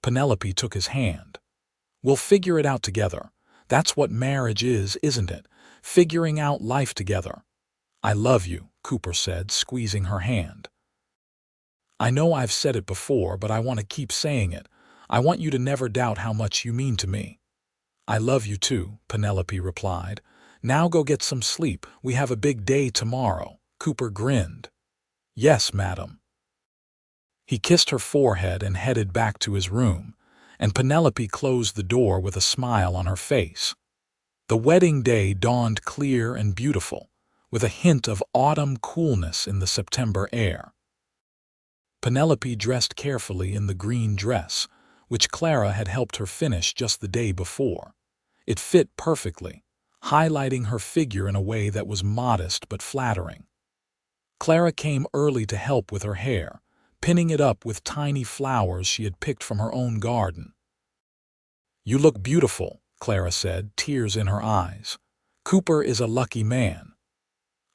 Penelope took his hand. "We'll figure it out together. That's what marriage is, isn't it? Figuring out life together." "I love you," Cooper said, squeezing her hand. "I know I've said it before, but I want to keep saying it. I want you to never doubt how much you mean to me." "I love you too," Penelope replied. "Now go get some sleep. We have a big day tomorrow." Cooper grinned. "Yes, madam." He kissed her forehead and headed back to his room, and Penelope closed the door with a smile on her face. The wedding day dawned clear and beautiful, with a hint of autumn coolness in the September air. Penelope dressed carefully in the green dress, which Clara had helped her finish just the day before. It fit perfectly, highlighting her figure in a way that was modest but flattering. Clara came early to help with her hair, pinning it up with tiny flowers she had picked from her own garden. "You look beautiful," Clara said, tears in her eyes. "Cooper is a lucky man."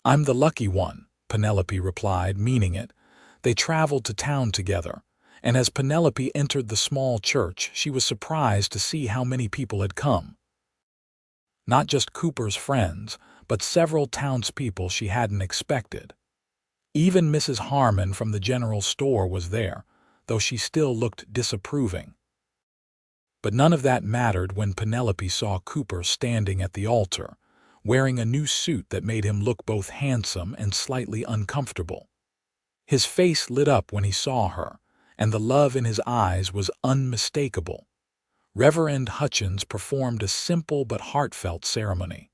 "I'm the lucky one," Penelope replied, meaning it. They traveled to town together, and as Penelope entered the small church, she was surprised to see how many people had come. Not just Cooper's friends, but several townspeople she hadn't expected. Even Mrs. Harmon from the general store was there, though she still looked disapproving. But none of that mattered when Penelope saw Cooper standing at the altar, wearing a new suit that made him look both handsome and slightly uncomfortable. His face lit up when he saw her, and the love in his eyes was unmistakable. Reverend Hutchins performed a simple but heartfelt ceremony.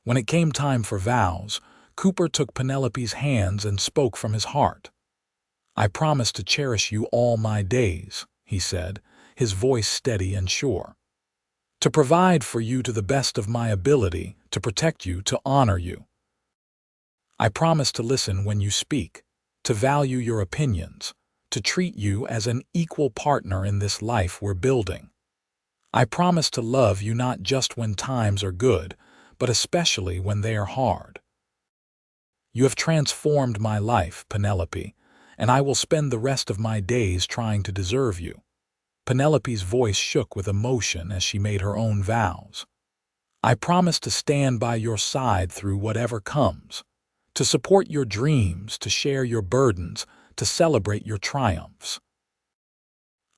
When it came time for vows, Cooper took Penelope's hands and spoke from his heart. "I promise to cherish you all my days," he said, his voice steady and sure. "To provide for you to the best of my ability, to protect you, to honor you. I promise to listen when you speak, to value your opinions, to treat you as an equal partner in this life we're building. I promise to love you not just when times are good, but especially when they are hard. You have transformed my life, Penelope, and I will spend the rest of my days trying to deserve you." Penelope's voice shook with emotion as she made her own vows. "I promise to stand by your side through whatever comes, to support your dreams, to share your burdens, to celebrate your triumphs.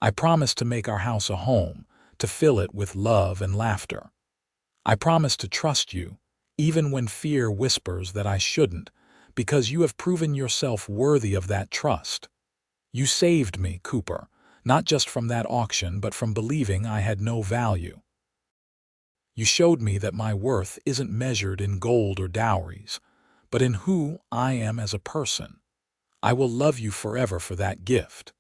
I promise to make our house a home, to fill it with love and laughter. I promise to trust you, even when fear whispers that I shouldn't, because you have proven yourself worthy of that trust. You saved me, Cooper, not just from that auction, but from believing I had no value. You showed me that my worth isn't measured in gold or dowries, but in who I am as a person. I will love you forever for that gift."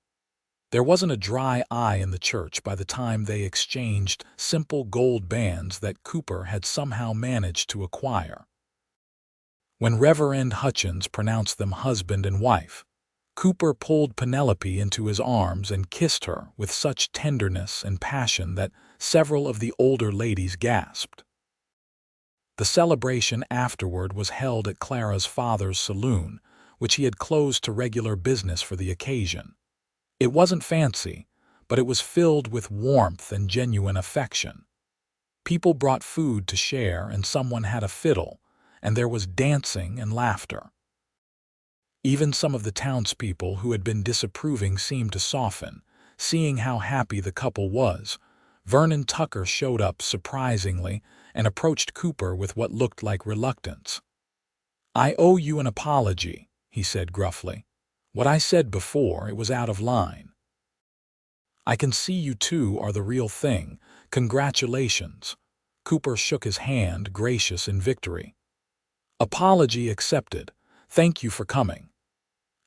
There wasn't a dry eye in the church by the time they exchanged simple gold bands that Cooper had somehow managed to acquire. When Reverend Hutchins pronounced them husband and wife, Cooper pulled Penelope into his arms and kissed her with such tenderness and passion that several of the older ladies gasped. The celebration afterward was held at Clara's father's saloon, which he had closed to regular business for the occasion. It wasn't fancy, but it was filled with warmth and genuine affection. People brought food to share, and someone had a fiddle, and there was dancing and laughter. Even some of the townspeople who had been disapproving seemed to soften, seeing how happy the couple was. Vernon Tucker showed up surprisingly and approached Cooper with what looked like reluctance. "I owe you an apology," he said gruffly. "What I said before, it was out of line. I can see you two are the real thing. Congratulations." Cooper shook his hand, gracious in victory. "Apology accepted. Thank you for coming."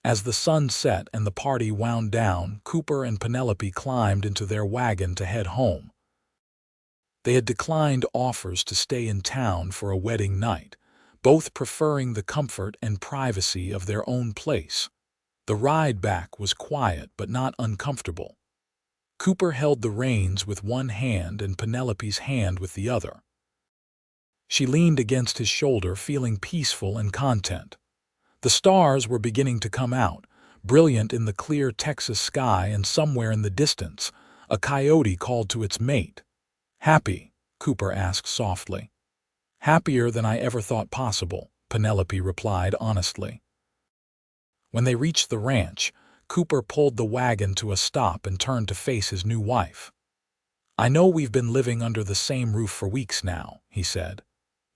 As the sun set and the party wound down, Cooper and Penelope climbed into their wagon to head home. They had declined offers to stay in town for a wedding night, both preferring the comfort and privacy of their own place. The ride back was quiet but not uncomfortable. Cooper held the reins with one hand and Penelope's hand with the other. She leaned against his shoulder, feeling peaceful and content. The stars were beginning to come out, brilliant in the clear Texas sky, and somewhere in the distance, a coyote called to its mate. "Happy?" Cooper asked softly. "Happier than I ever thought possible," Penelope replied honestly. When they reached the ranch, Cooper pulled the wagon to a stop and turned to face his new wife. "I know we've been living under the same roof for weeks now," he said.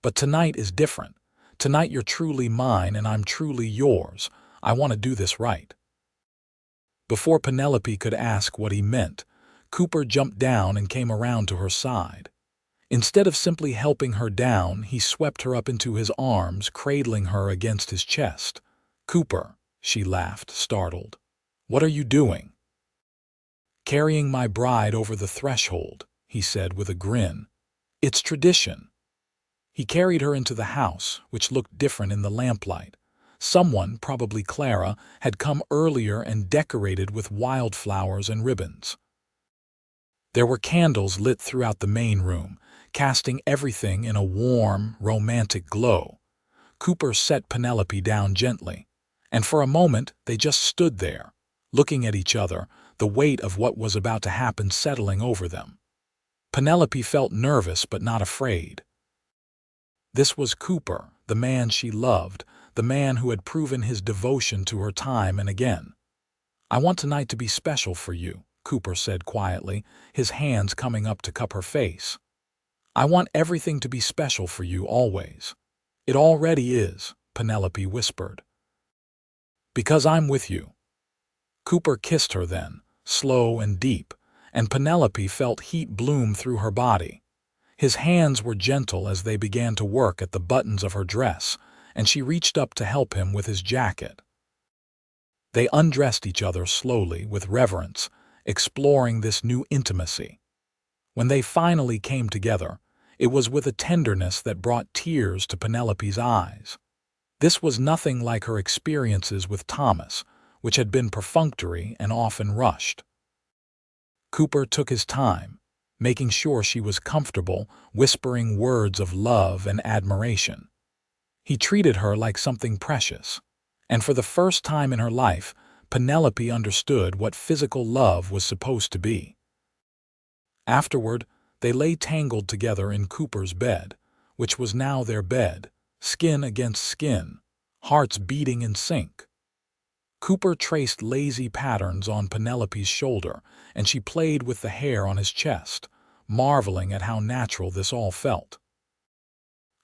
"But tonight is different. Tonight you're truly mine and I'm truly yours. I want to do this right." Before Penelope could ask what he meant, Cooper jumped down and came around to her side. Instead of simply helping her down, he swept her up into his arms, cradling her against his chest. "Cooper," she laughed, startled. "What are you doing?" "Carrying my bride over the threshold," he said with a grin. "It's tradition." He carried her into the house, which looked different in the lamplight. Someone, probably Clara, had come earlier and decorated with wildflowers and ribbons. There were candles lit throughout the main room, casting everything in a warm, romantic glow. Cooper set Penelope down gently, and for a moment they just stood there, looking at each other, the weight of what was about to happen settling over them. Penelope felt nervous but not afraid. This was Cooper, the man she loved, the man who had proven his devotion to her time and again. "I want tonight to be special for you," Cooper said quietly, his hands coming up to cup her face. "I want everything to be special for you always." "It already is," Penelope whispered. "Because I'm with you." Cooper kissed her then, slow and deep, and Penelope felt heat bloom through her body. His hands were gentle as they began to work at the buttons of her dress, and she reached up to help him with his jacket. They undressed each other slowly, with reverence, exploring this new intimacy. When they finally came together, it was with a tenderness that brought tears to Penelope's eyes. This was nothing like her experiences with Thomas, which had been perfunctory and often rushed. Cooper took his time, making sure she was comfortable, whispering words of love and admiration. He treated her like something precious, and for the first time in her life, Penelope understood what physical love was supposed to be. Afterward, they lay tangled together in Cooper's bed, which was now their bed, skin against skin, hearts beating in sync. Cooper traced lazy patterns on Penelope's shoulder, and she played with the hair on his chest, marveling at how natural this all felt.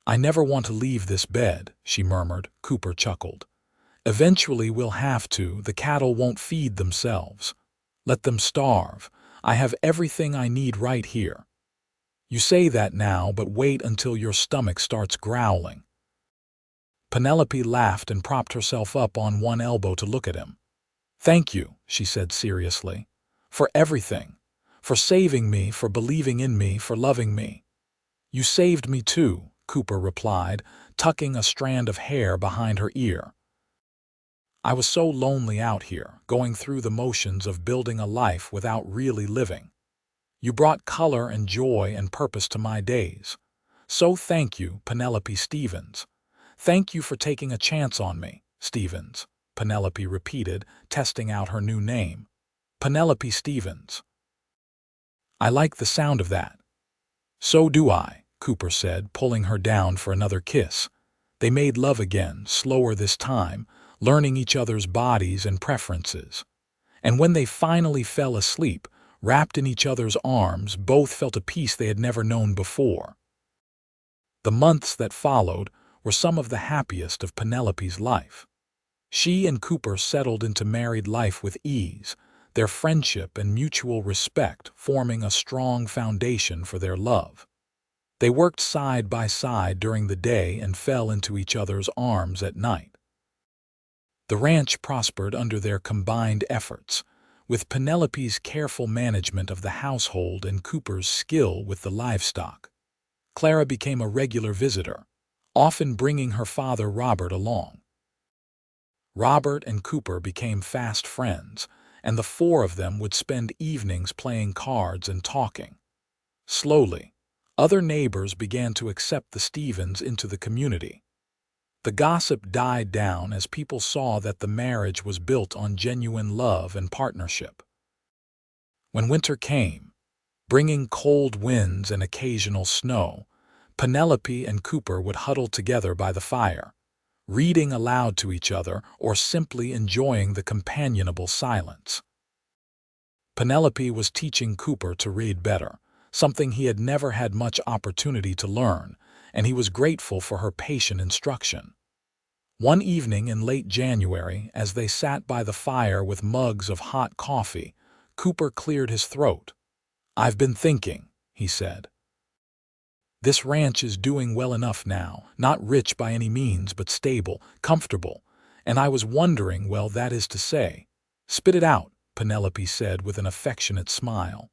"I never want to leave this bed," she murmured. Cooper chuckled. "Eventually we'll have to. The cattle won't feed themselves. Let them starve. I have everything I need right here." "You say that now, but wait until your stomach starts growling." Penelope laughed and propped herself up on one elbow to look at him. "Thank you," she said seriously, "for everything. For saving me, for believing in me, for loving me." "You saved me too," Cooper replied, tucking a strand of hair behind her ear. "I was so lonely out here, going through the motions of building a life without really living. You brought color and joy and purpose to my days. So thank you, Penelope Stevens." "Thank you for taking a chance on me, Stevens," Penelope repeated, testing out her new name. "Penelope Stevens. I like the sound of that." "So do I," Cooper said, pulling her down for another kiss. They made love again, slower this time, learning each other's bodies and preferences. And when they finally fell asleep, wrapped in each other's arms, both felt a peace they had never known before. The months that followed were some of the happiest of Penelope's life. She and Cooper settled into married life with ease, their friendship and mutual respect forming a strong foundation for their love. They worked side by side during the day and fell into each other's arms at night. The ranch prospered under their combined efforts, with Penelope's careful management of the household and Cooper's skill with the livestock. Clara became a regular visitor, often bringing her father Robert along. Robert and Cooper became fast friends, and the four of them would spend evenings playing cards and talking. Slowly, other neighbors began to accept the Stevens into the community. The gossip died down as people saw that the marriage was built on genuine love and partnership. When winter came, bringing cold winds and occasional snow, Penelope and Cooper would huddle together by the fire, reading aloud to each other or simply enjoying the companionable silence. Penelope was teaching Cooper to read better, something he had never had much opportunity to learn, and he was grateful for her patient instruction. One evening in late January, as they sat by the fire with mugs of hot coffee, Cooper cleared his throat. "I've been thinking," he said. "This ranch is doing well enough now, not rich by any means, but stable, comfortable, and I was wondering, well, that is to say—" "Spit it out," Penelope said with an affectionate smile.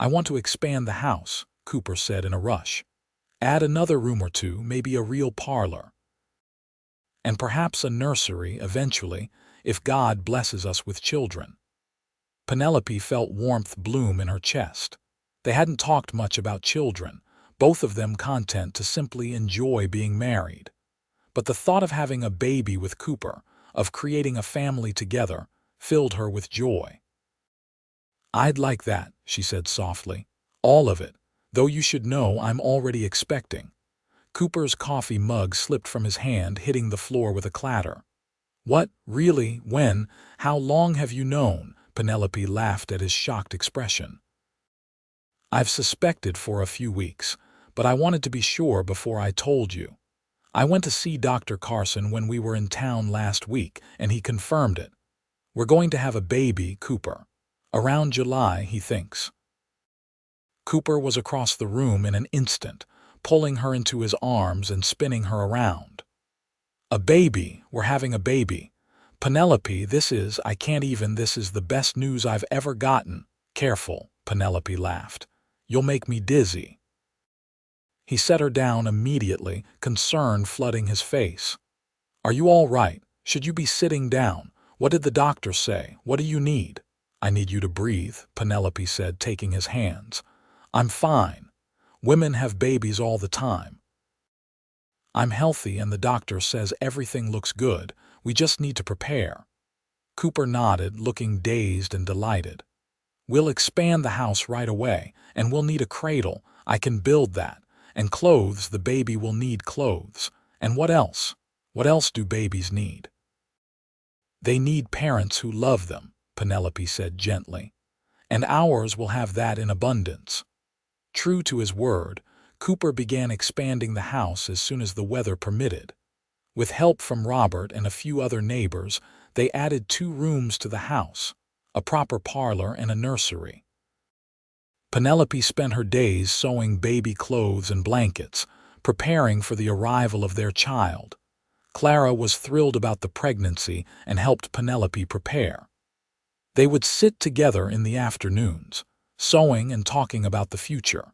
"I want to expand the house," Cooper said in a rush. "Add another room or two, maybe a real parlor. And perhaps a nursery eventually, if God blesses us with children." Penelope felt warmth bloom in her chest. They hadn't talked much about children, both of them content to simply enjoy being married. But the thought of having a baby with Cooper, of creating a family together, filled her with joy. "I'd like that," she said softly. "All of it, though you should know I'm already expecting." Cooper's coffee mug slipped from his hand, hitting the floor with a clatter. "What? Really? When? How long have you known?" Penelope laughed at his shocked expression. "I've suspected for a few weeks, but I wanted to be sure before I told you. I went to see Dr. Carson when we were in town last week, and he confirmed it. We're going to have a baby, Cooper. Around July, he thinks." Cooper was across the room in an instant, pulling her into his arms and spinning her around. "A baby? We're having a baby. Penelope, this is the best news I've ever gotten." "Careful," Penelope laughed. "You'll make me dizzy." He set her down immediately, concern flooding his face. "Are you all right? Should you be sitting down? What did the doctor say? What do you need?" "I need you to breathe," Penelope said, taking his hands. "I'm fine. Women have babies all the time. I'm healthy and the doctor says everything looks good. We just need to prepare." Cooper nodded, looking dazed and delighted. "We'll expand the house right away, and we'll need a cradle. I can build that. And clothes, the baby will need clothes. And what else? What else do babies need?" "They need parents who love them," Penelope said gently. "And ours will have that in abundance." True to his word, Cooper began expanding the house as soon as the weather permitted. With help from Robert and a few other neighbors, they added 2 rooms to the house, a proper parlor and a nursery. Penelope spent her days sewing baby clothes and blankets, preparing for the arrival of their child. Clara was thrilled about the pregnancy and helped Penelope prepare. They would sit together in the afternoons, sewing and talking about the future.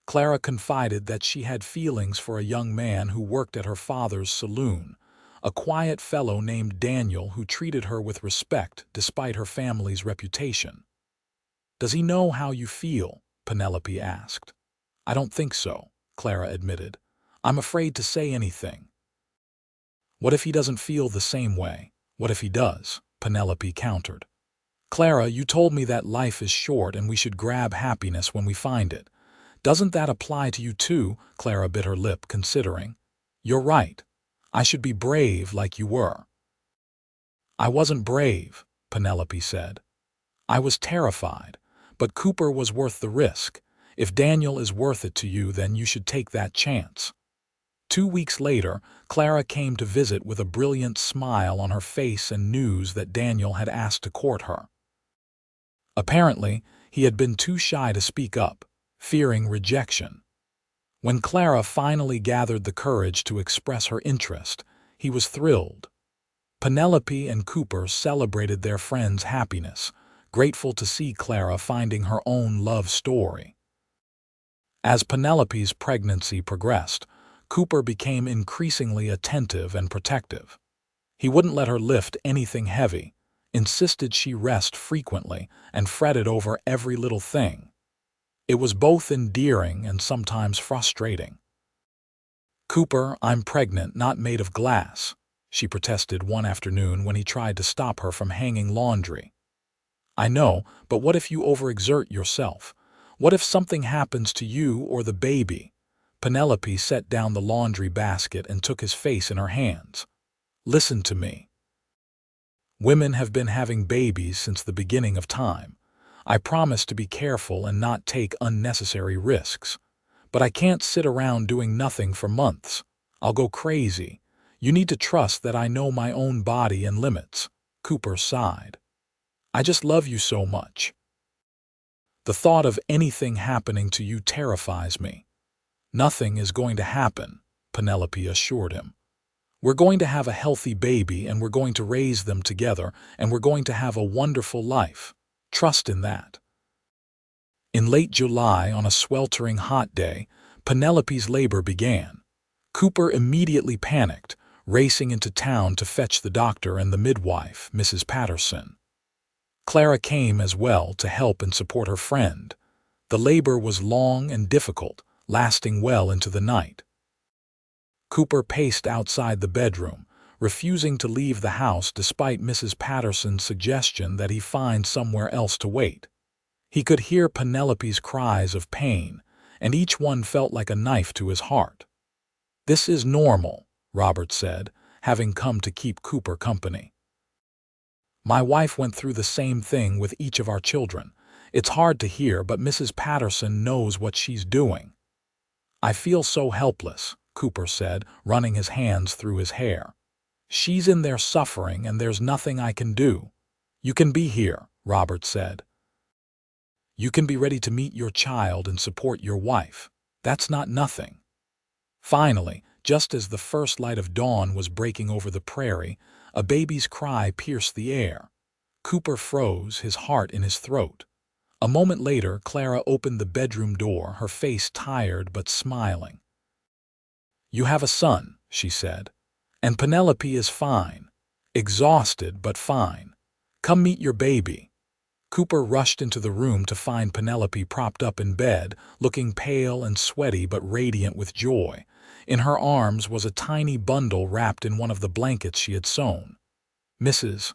Clara confided that she had feelings for a young man who worked at her father's saloon, a quiet fellow named Daniel who treated her with respect despite her family's reputation. "Does he know how you feel?" Penelope asked. "I don't think so," Clara admitted. "I'm afraid to say anything." "What if he doesn't feel the same way? What if he does?" Penelope countered. "Clara, you told me that life is short and we should grab happiness when we find it. Doesn't that apply to you too?" Clara bit her lip, considering. "You're right. I should be brave like you were." "I wasn't brave," Penelope said. "I was terrified, but Cooper was worth the risk. If Daniel is worth it to you, then you should take that chance." 2 weeks later, Clara came to visit with a brilliant smile on her face and news that Daniel had asked to court her. Apparently, he had been too shy to speak up, fearing rejection. When Clara finally gathered the courage to express her interest, he was thrilled. Penelope and Cooper celebrated their friend's happiness, grateful to see Clara finding her own love story. As Penelope's pregnancy progressed, Cooper became increasingly attentive and protective. He wouldn't let her lift anything heavy, insisted she rest frequently, and fretted over every little thing. It was both endearing and sometimes frustrating. "Cooper, I'm pregnant, not made of glass," she protested one afternoon when he tried to stop her from hanging laundry. "I know, but what if you overexert yourself? What if something happens to you or the baby?" Penelope set down the laundry basket and took his face in her hands. "Listen to me. Women have been having babies since the beginning of time. I promise to be careful and not take unnecessary risks. But I can't sit around doing nothing for months. I'll go crazy. You need to trust that I know my own body and limits." Cooper sighed. "I just love you so much. The thought of anything happening to you terrifies me." "Nothing is going to happen," Penelope assured him. "We're going to have a healthy baby, and we're going to raise them together, and we're going to have a wonderful life. Trust in that." In late July, on a sweltering hot day, Penelope's labor began. Cooper immediately panicked, racing into town to fetch the doctor and the midwife, Mrs. Patterson. Clara came as well to help and support her friend. The labor was long and difficult, lasting well into the night. Cooper paced outside the bedroom, refusing to leave the house despite Mrs. Patterson's suggestion that he find somewhere else to wait. He could hear Penelope's cries of pain, and each one felt like a knife to his heart. "This is normal," Robert said, having come to keep Cooper company. "My wife went through the same thing with each of our children. It's hard to hear, but Mrs. Patterson knows what she's doing." "I feel so helpless," Cooper said, running his hands through his hair. "She's in there suffering, and there's nothing I can do." "You can be here," Robert said. "You can be ready to meet your child and support your wife. That's not nothing." Finally, just as the first light of dawn was breaking over the prairie, a baby's cry pierced the air. Cooper froze, his heart in his throat. A moment later, Clara opened the bedroom door, her face tired but smiling. "You have a son," she said. "And Penelope is fine. Exhausted, but fine. Come meet your baby." Cooper rushed into the room to find Penelope propped up in bed, looking pale and sweaty but radiant with joy. In her arms was a tiny bundle wrapped in one of the blankets she had sewn. Mrs.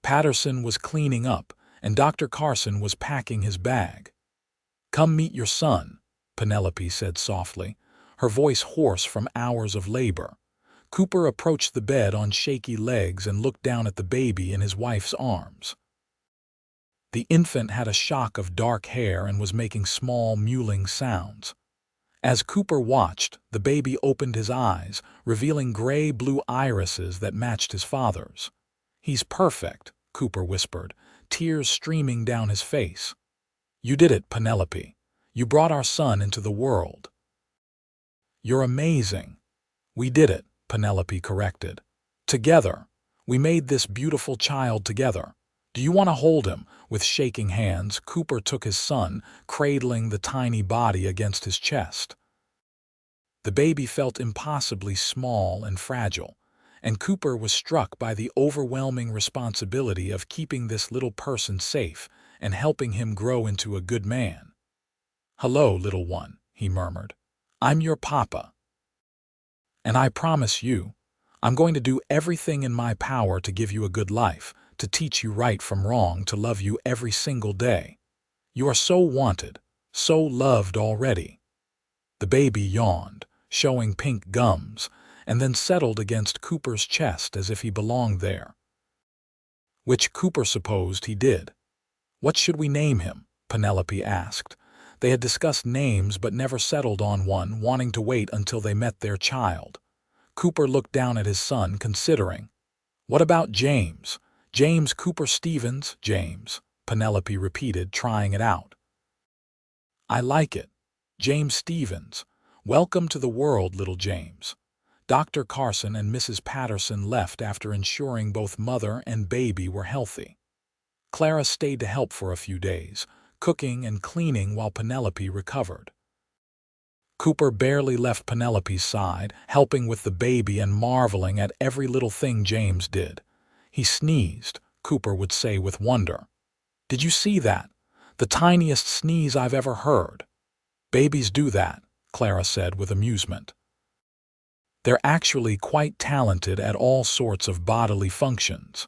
Patterson was cleaning up, and Dr. Carson was packing his bag. "Come meet your son," Penelope said softly, her voice hoarse from hours of labor. Cooper approached the bed on shaky legs and looked down at the baby in his wife's arms. The infant had a shock of dark hair and was making small, mewling sounds. As Cooper watched, the baby opened his eyes, revealing gray-blue irises that matched his father's. "He's perfect," Cooper whispered, tears streaming down his face. "You did it, Penelope. You brought our son into the world." "You're amazing." "We did it," Penelope corrected. "Together. We made this beautiful child together. Do you want to hold him?" With shaking hands, Cooper took his son, cradling the tiny body against his chest. The baby felt impossibly small and fragile, and Cooper was struck by the overwhelming responsibility of keeping this little person safe and helping him grow into a good man. "Hello, little one," he murmured. "I'm your papa. And I promise you, I'm going to do everything in my power to give you a good life, to teach you right from wrong, to love you every single day. You are so wanted, so loved already." The baby yawned, showing pink gums, and then settled against Cooper's chest as if he belonged there. Which Cooper supposed he did. "What should we name him?" Penelope asked. They had discussed names but never settled on one, wanting to wait until they met their child. Cooper looked down at his son, considering. "What about James? James Cooper Stevens, James," Penelope repeated, trying it out. "I like it. James Stevens. Welcome to the world, little James." Dr. Carson and Mrs. Patterson left after ensuring both mother and baby were healthy. Clara stayed to help for a few days, cooking and cleaning while Penelope recovered. Cooper barely left Penelope's side, helping with the baby and marveling at every little thing James did. He sneezed, Cooper would say with wonder. "Did you see that? The tiniest sneeze I've ever heard." "Babies do that," Clara said with amusement. They're actually quite talented at all sorts of bodily functions.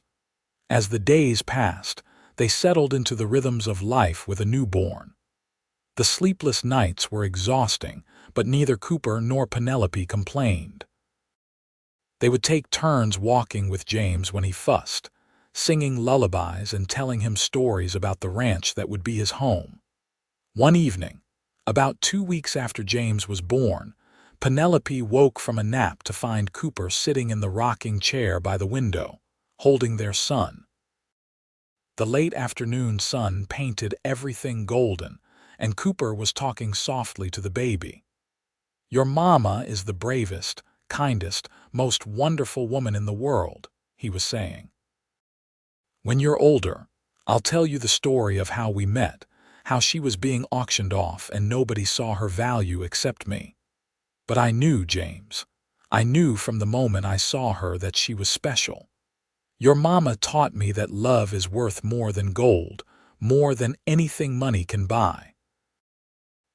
As the days passed, they settled into the rhythms of life with a newborn. The sleepless nights were exhausting, but neither Cooper nor Penelope complained. They would take turns walking with James when he fussed, singing lullabies and telling him stories about the ranch that would be his home. One evening, about 2 weeks after James was born, Penelope woke from a nap to find Cooper sitting in the rocking chair by the window, holding their son. The late afternoon sun painted everything golden, and Cooper was talking softly to the baby. "Your mama is the bravest, kindest, most wonderful woman in the world," he was saying. "When you're older, I'll tell you the story of how we met, how she was being auctioned off and nobody saw her value except me. But I knew, James. I knew from the moment I saw her that she was special. Your mama taught me that love is worth more than gold, more than anything money can buy.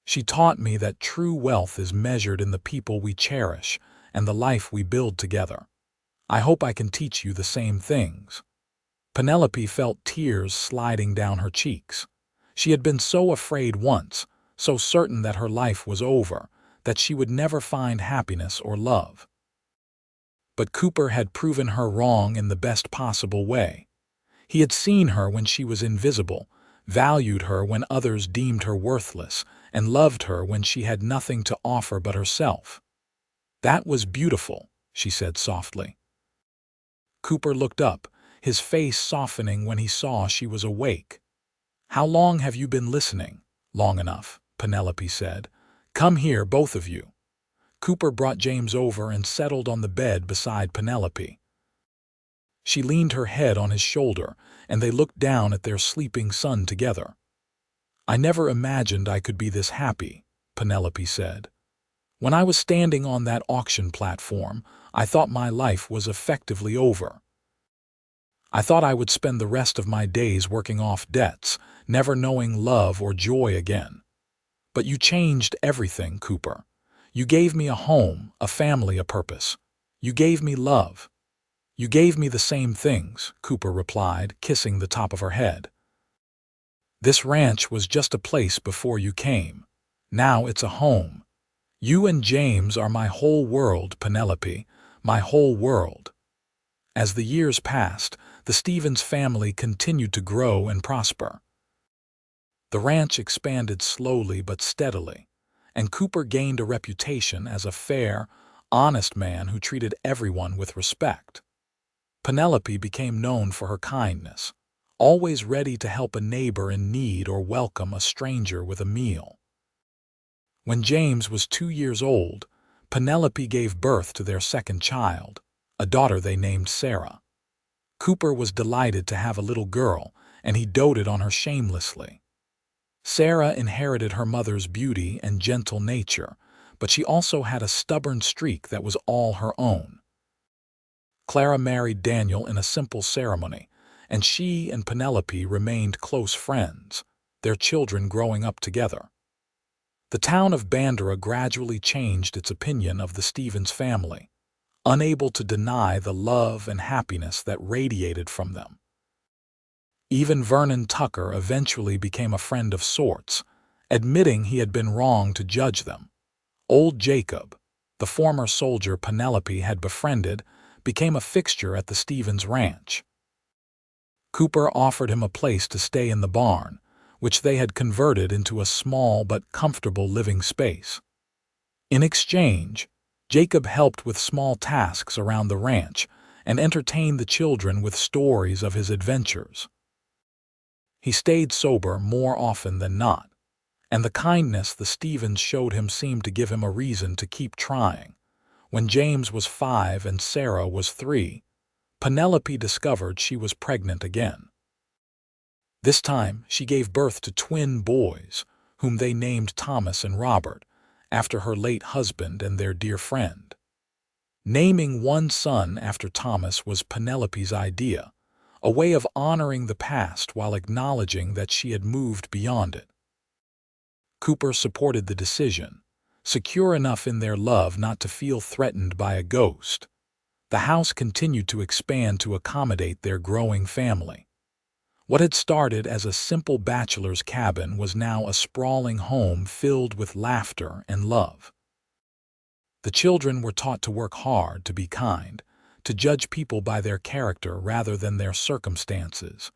She taught me that true wealth is measured in the people we cherish and the life we build together. I hope I can teach you the same things." Penelope felt tears sliding down her cheeks. She had been so afraid once, so certain that her life was over, that she would never find happiness or love. But Cooper had proven her wrong in the best possible way. He had seen her when she was invisible, valued her when others deemed her worthless, and loved her when she had nothing to offer but herself. "That was beautiful," she said softly. Cooper looked up, his face softening when he saw she was awake. "How long have you been listening?" "Long enough," Penelope said. "Come here, both of you." Cooper brought James over and settled on the bed beside Penelope. She leaned her head on his shoulder, and they looked down at their sleeping son together. "I never imagined I could be this happy," Penelope said. "When I was standing on that auction platform, I thought my life was effectively over. I thought I would spend the rest of my days working off debts, never knowing love or joy again. But you changed everything, Cooper. You gave me a home, a family, a purpose. You gave me love." "You gave me the same things," Cooper replied, kissing the top of her head. "This ranch was just a place before you came. Now it's a home. You and James are my whole world, Penelope, my whole world." As the years passed, the Stevens family continued to grow and prosper. The ranch expanded slowly but steadily, and Cooper gained a reputation as a fair, honest man who treated everyone with respect. Penelope became known for her kindness, always ready to help a neighbor in need or welcome a stranger with a meal. When James was 2 years old, Penelope gave birth to their second child, a daughter they named Sarah. Cooper was delighted to have a little girl, and he doted on her shamelessly. Sarah inherited her mother's beauty and gentle nature, but she also had a stubborn streak that was all her own. Clara married Daniel in a simple ceremony, and she and Penelope remained close friends, their children growing up together. The town of Bandera gradually changed its opinion of the Stevens family, unable to deny the love and happiness that radiated from them. Even Vernon Tucker eventually became a friend of sorts, admitting he had been wrong to judge them. Old Jacob, the former soldier Penelope had befriended, became a fixture at the Stevens ranch. Cooper offered him a place to stay in the barn, which they had converted into a small but comfortable living space. In exchange, Jacob helped with small tasks around the ranch and entertained the children with stories of his adventures. He stayed sober more often than not, and the kindness the Stevens showed him seemed to give him a reason to keep trying. When James was 5 and Sarah was 3, Penelope discovered she was pregnant again. This time, she gave birth to twin boys, whom they named Thomas and Robert, after her late husband and their dear friend. Naming one son after Thomas was Penelope's idea, a way of honoring the past while acknowledging that she had moved beyond it. Cooper supported the decision, secure enough in their love not to feel threatened by a ghost. The house continued to expand to accommodate their growing family. What had started as a simple bachelor's cabin was now a sprawling home filled with laughter and love. The children were taught to work hard, to be kind, to judge people by their character rather than their circumstances.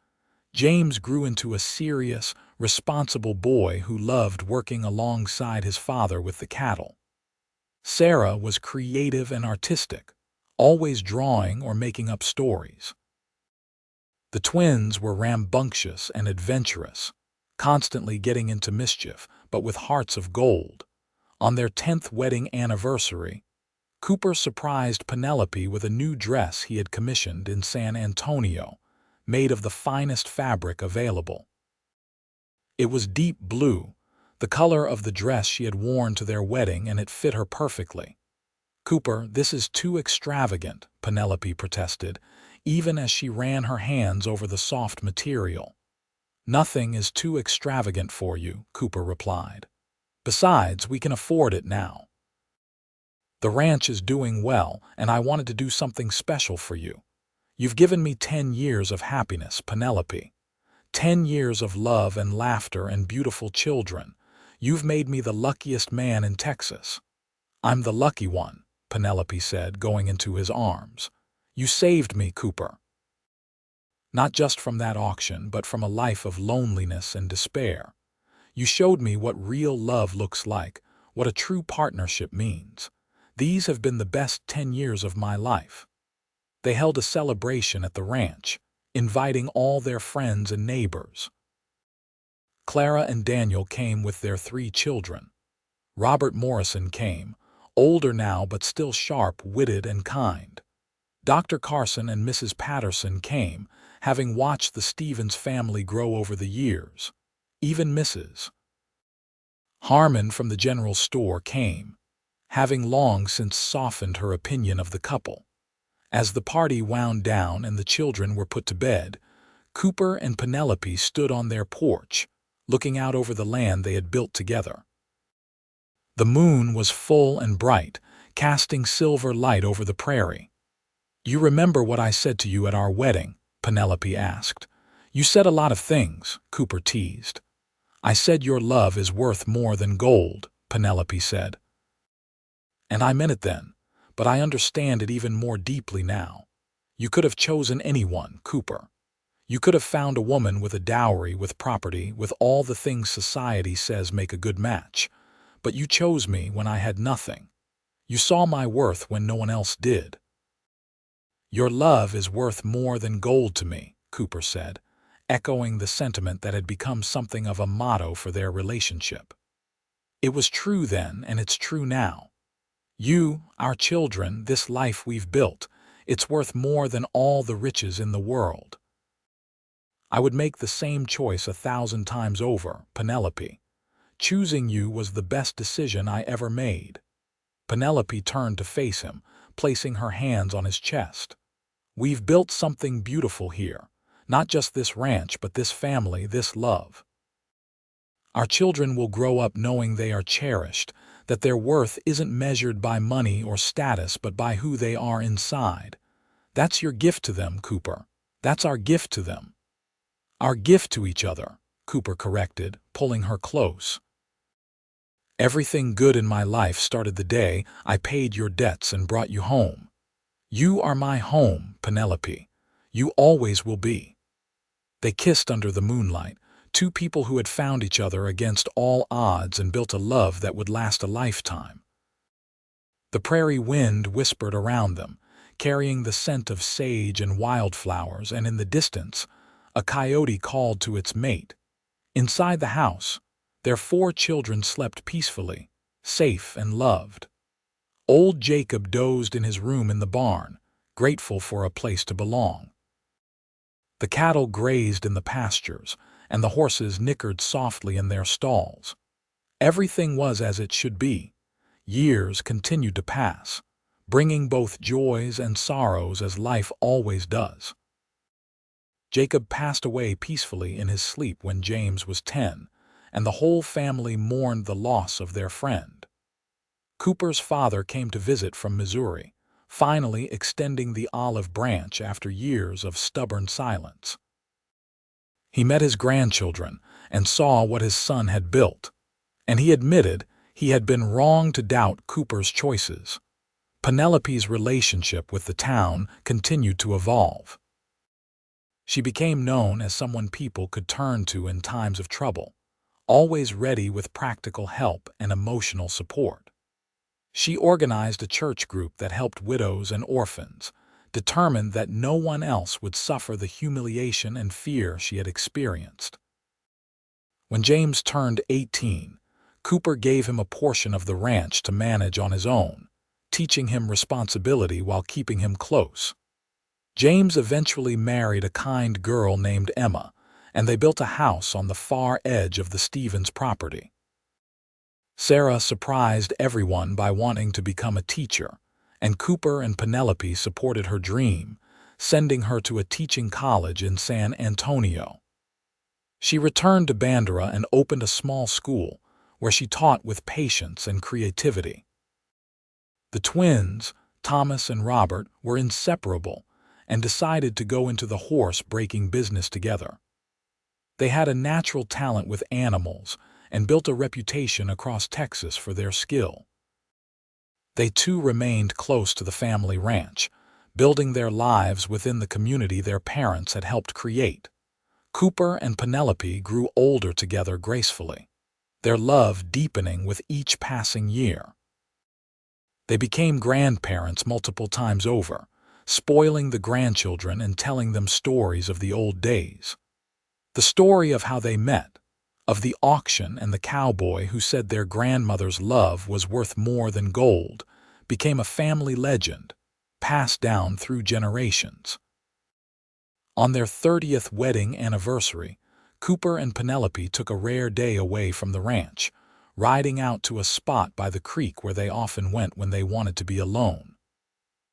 James grew into a serious, responsible boy who loved working alongside his father with the cattle. Sarah was creative and artistic, always drawing or making up stories. The twins were rambunctious and adventurous, constantly getting into mischief, but with hearts of gold. On their 10th wedding anniversary, Cooper surprised Penelope with a new dress he had commissioned in San Antonio, made of the finest fabric available. It was deep blue, the color of the dress she had worn to their wedding, and it fit her perfectly. "Cooper, this is too extravagant," Penelope protested, even as she ran her hands over the soft material. "Nothing is too extravagant for you," Cooper replied. "Besides, we can afford it now. The ranch is doing well, and I wanted to do something special for you. You've given me 10 years of happiness, Penelope. 10 years of love and laughter and beautiful children. You've made me the luckiest man in Texas." "I'm the lucky one," Penelope said, going into his arms. "You saved me, Cooper. Not just from that auction, but from a life of loneliness and despair. You showed me what real love looks like, what a true partnership means. These have been the best 10 years of my life." They held a celebration at the ranch, inviting all their friends and neighbors. Clara and Daniel came with their 3 children. Robert Morrison came, older now but still sharp-witted and kind. Dr. Carson and Mrs. Patterson came, having watched the Stevens family grow over the years. Even Mrs. Harmon from the general store came, having long since softened her opinion of the couple. As the party wound down and the children were put to bed, Cooper and Penelope stood on their porch, looking out over the land they had built together. The moon was full and bright, casting silver light over the prairie. "You remember what I said to you at our wedding?" Penelope asked. "You said a lot of things," Cooper teased. "I said your love is worth more than gold," Penelope said. "And I meant it then, but I understand it even more deeply now. You could have chosen anyone, Cooper. You could have found a woman with a dowry, with property, with all the things society says make a good match. But you chose me when I had nothing. You saw my worth when no one else did." "Your love is worth more than gold to me," Cooper said, echoing the sentiment that had become something of a motto for their relationship. "It was true then, and it's true now. You, our children, this life we've built, it's worth more than all the riches in the world. I would make the same choice 1,000 times over, Penelope. Choosing you was the best decision I ever made." Penelope turned to face him, placing her hands on his chest. "We've built something beautiful here, not just this ranch, but this family, this love. Our children will grow up knowing they are cherished, that their worth isn't measured by money or status, but by who they are inside. That's your gift to them, Cooper. That's our gift to them." "Our gift to each other," Cooper corrected, pulling her close. "Everything good in my life started the day I paid your debts and brought you home. You are my home, Penelope. You always will be." They kissed under the moonlight, 2 people who had found each other against all odds and built a love that would last a lifetime. The prairie wind whispered around them, carrying the scent of sage and wildflowers, and in the distance, a coyote called to its mate. Inside the house, their 4 children slept peacefully, safe and loved. Old Jacob dozed in his room in the barn, grateful for a place to belong. The cattle grazed in the pastures, and the horses nickered softly in their stalls. Everything was as it should be. Years continued to pass, bringing both joys and sorrows as life always does. Jacob passed away peacefully in his sleep when James was 10, and the whole family mourned the loss of their friend. Cooper's father came to visit from Missouri, finally extending the olive branch after years of stubborn silence. He met his grandchildren and saw what his son had built, and he admitted he had been wrong to doubt Cooper's choices. Penelope's relationship with the town continued to evolve. She became known as someone people could turn to in times of trouble, always ready with practical help and emotional support. She organized a church group that helped widows and orphans, determined that no one else would suffer the humiliation and fear she had experienced. When James turned 18, Cooper gave him a portion of the ranch to manage on his own, teaching him responsibility while keeping him close. James eventually married a kind girl named Emma, and they built a house on the far edge of the Stevens property. Sarah surprised everyone by wanting to become a teacher, and Cooper and Penelope supported her dream, sending her to a teaching college in San Antonio. She returned to Bandera and opened a small school where she taught with patience and creativity. The twins, Thomas and Robert, were inseparable and decided to go into the horse-breaking business together. They had a natural talent with animals and built a reputation across Texas for their skill. They too remained close to the family ranch, building their lives within the community their parents had helped create. Cooper and Penelope grew older together gracefully, their love deepening with each passing year. They became grandparents multiple times over, spoiling the grandchildren and telling them stories of the old days. The story of how they met, of the auction and the cowboy who said their grandmother's love was worth more than gold, became a family legend, passed down through generations. On their 30th wedding anniversary, Cooper and Penelope took a rare day away from the ranch, riding out to a spot by the creek where they often went when they wanted to be alone.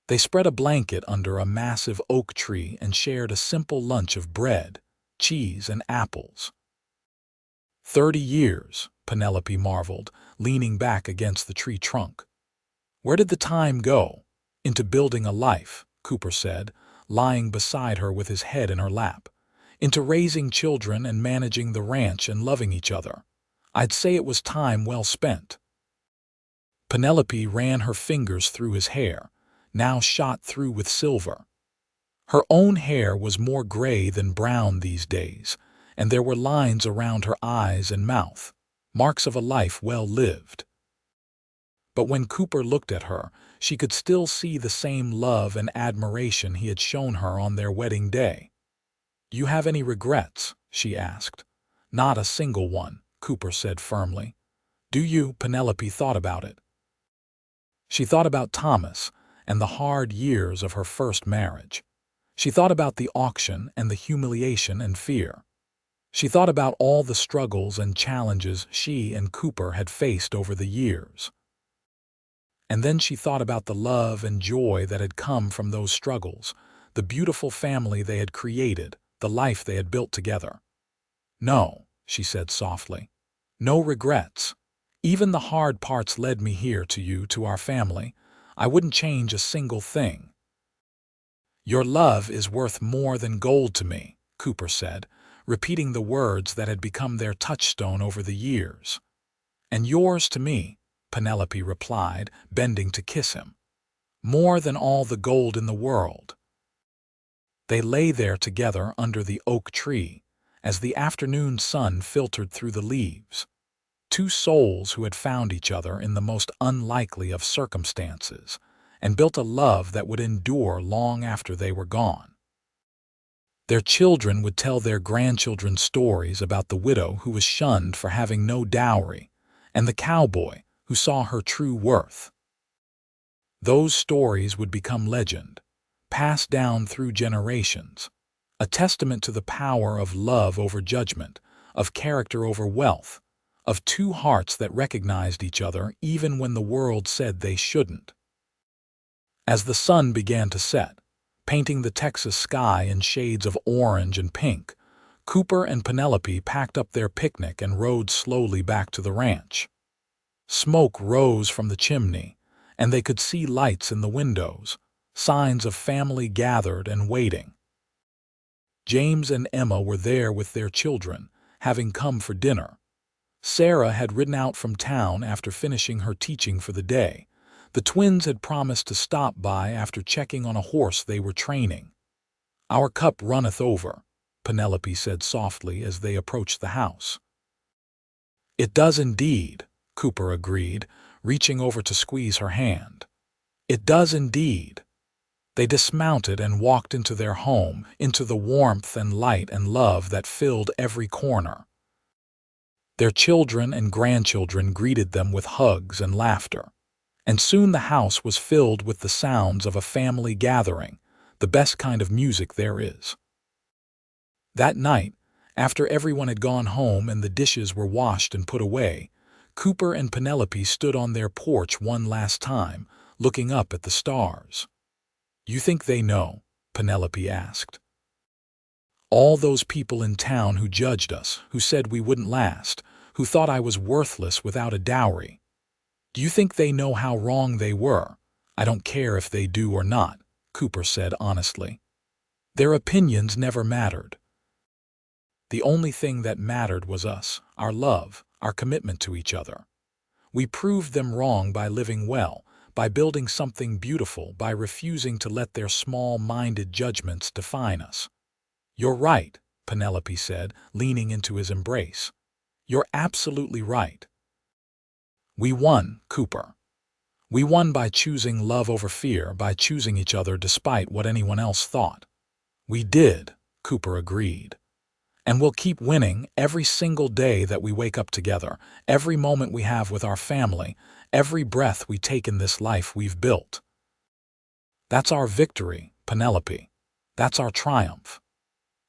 They spread a blanket under a massive oak tree and shared a simple lunch of bread, cheese, and apples. 30 years, Penelope marveled, leaning back against the tree trunk. Where did the time go? Into building a life, Cooper said, lying beside her with his head in her lap. Into raising children and managing the ranch and loving each other. I'd say it was time well spent. Penelope ran her fingers through his hair, now shot through with silver. Her own hair was more gray than brown these days, and there were lines around her eyes and mouth, marks of a life well lived. But when Cooper looked at her, she could still see the same love and admiration he had shown her on their wedding day. "You have any regrets?" she asked. "Not a single one," Cooper said firmly. "Do you?" Penelope thought about it. She thought about Thomas and the hard years of her first marriage. She thought about the auction and the humiliation and fear. She thought about all the struggles and challenges she and Cooper had faced over the years. And then she thought about the love and joy that had come from those struggles, the beautiful family they had created, the life they had built together. "No," she said softly. "No regrets. Even the hard parts led me here to you, to our family. I wouldn't change a single thing." "Your love is worth more than gold to me," Cooper said, repeating the words that had become their touchstone over the years. "And yours to me," Penelope replied, bending to kiss him. "More than all the gold in the world." They lay there together under the oak tree, as the afternoon sun filtered through the leaves. Two souls who had found each other in the most unlikely of circumstances, and built a love that would endure long after they were gone. Their children would tell their grandchildren stories about the widow who was shunned for having no dowry, and the cowboy who saw her true worth. Those stories would become legend, passed down through generations, a testament to the power of love over judgment, of character over wealth, of two hearts that recognized each other even when the world said they shouldn't. As the sun began to set, painting the Texas sky in shades of orange and pink, Cooper and Penelope packed up their picnic and rode slowly back to the ranch. Smoke rose from the chimney, and they could see lights in the windows, signs of family gathered and waiting. James and Emma were there with their children, having come for dinner. Sarah had ridden out from town after finishing her teaching for the day. The twins had promised to stop by after checking on a horse they were training. "Our cup runneth over," Penelope said softly as they approached the house. "It does indeed," Cooper agreed, reaching over to squeeze her hand. "It does indeed." They dismounted and walked into their home, into the warmth and light and love that filled every corner. Their children and grandchildren greeted them with hugs and laughter, and soon the house was filled with the sounds of a family gathering, the best kind of music there is. That night, after everyone had gone home and the dishes were washed and put away, Cooper and Penelope stood on their porch one last time, looking up at the stars. "You think they know?" Penelope asked. "All those people in town who judged us, who said we wouldn't last, who thought I was worthless without a dowry. Do you think they know how wrong they were? I don't care if they do or not," Cooper said honestly. "Their opinions never mattered. The only thing that mattered was us, our love, our commitment to each other. We proved them wrong by living well, by building something beautiful, by refusing to let their small-minded judgments define us." "You're right," Penelope said, leaning into his embrace. "You're absolutely right. We won, Cooper. We won by choosing love over fear, by choosing each other despite what anyone else thought." "We did," Cooper agreed. "And we'll keep winning every single day that we wake up together, every moment we have with our family, every breath we take in this life we've built. That's our victory, Penelope. That's our triumph."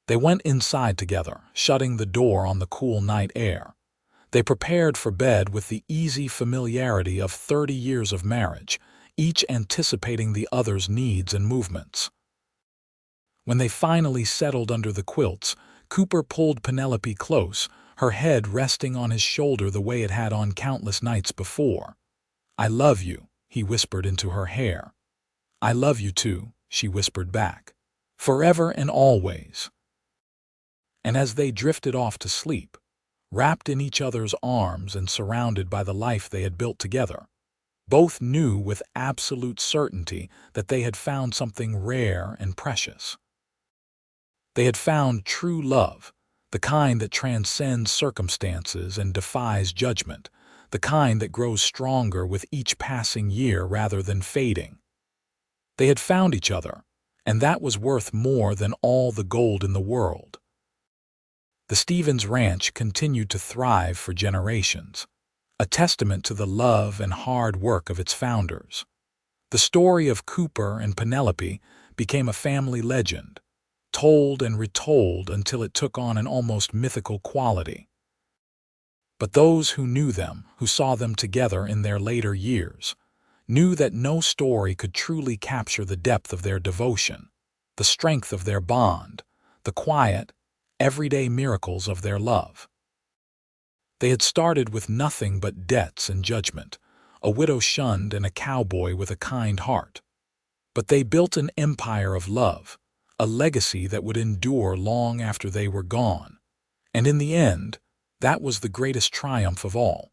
They went inside together, shutting the door on the cool night air. They prepared for bed with the easy familiarity of 30 years of marriage, each anticipating the other's needs and movements. When they finally settled under the quilts, Cooper pulled Penelope close, her head resting on his shoulder the way it had on countless nights before. "I love you," he whispered into her hair. "I love you too," she whispered back. "Forever and always." And as they drifted off to sleep, wrapped in each other's arms and surrounded by the life they had built together, both knew with absolute certainty that they had found something rare and precious. They had found true love, the kind that transcends circumstances and defies judgment, the kind that grows stronger with each passing year rather than fading. They had found each other, and that was worth more than all the gold in the world. The Stevens Ranch continued to thrive for generations, a testament to the love and hard work of its founders. The story of Cooper and Penelope became a family legend, told and retold until it took on an almost mythical quality. But those who knew them, who saw them together in their later years, knew that no story could truly capture the depth of their devotion, the strength of their bond, the quiet, everyday miracles of their love. They had started with nothing but debts and judgment, a widow shunned and a cowboy with a kind heart. But they built an empire of love, a legacy that would endure long after they were gone. And in the end, that was the greatest triumph of all.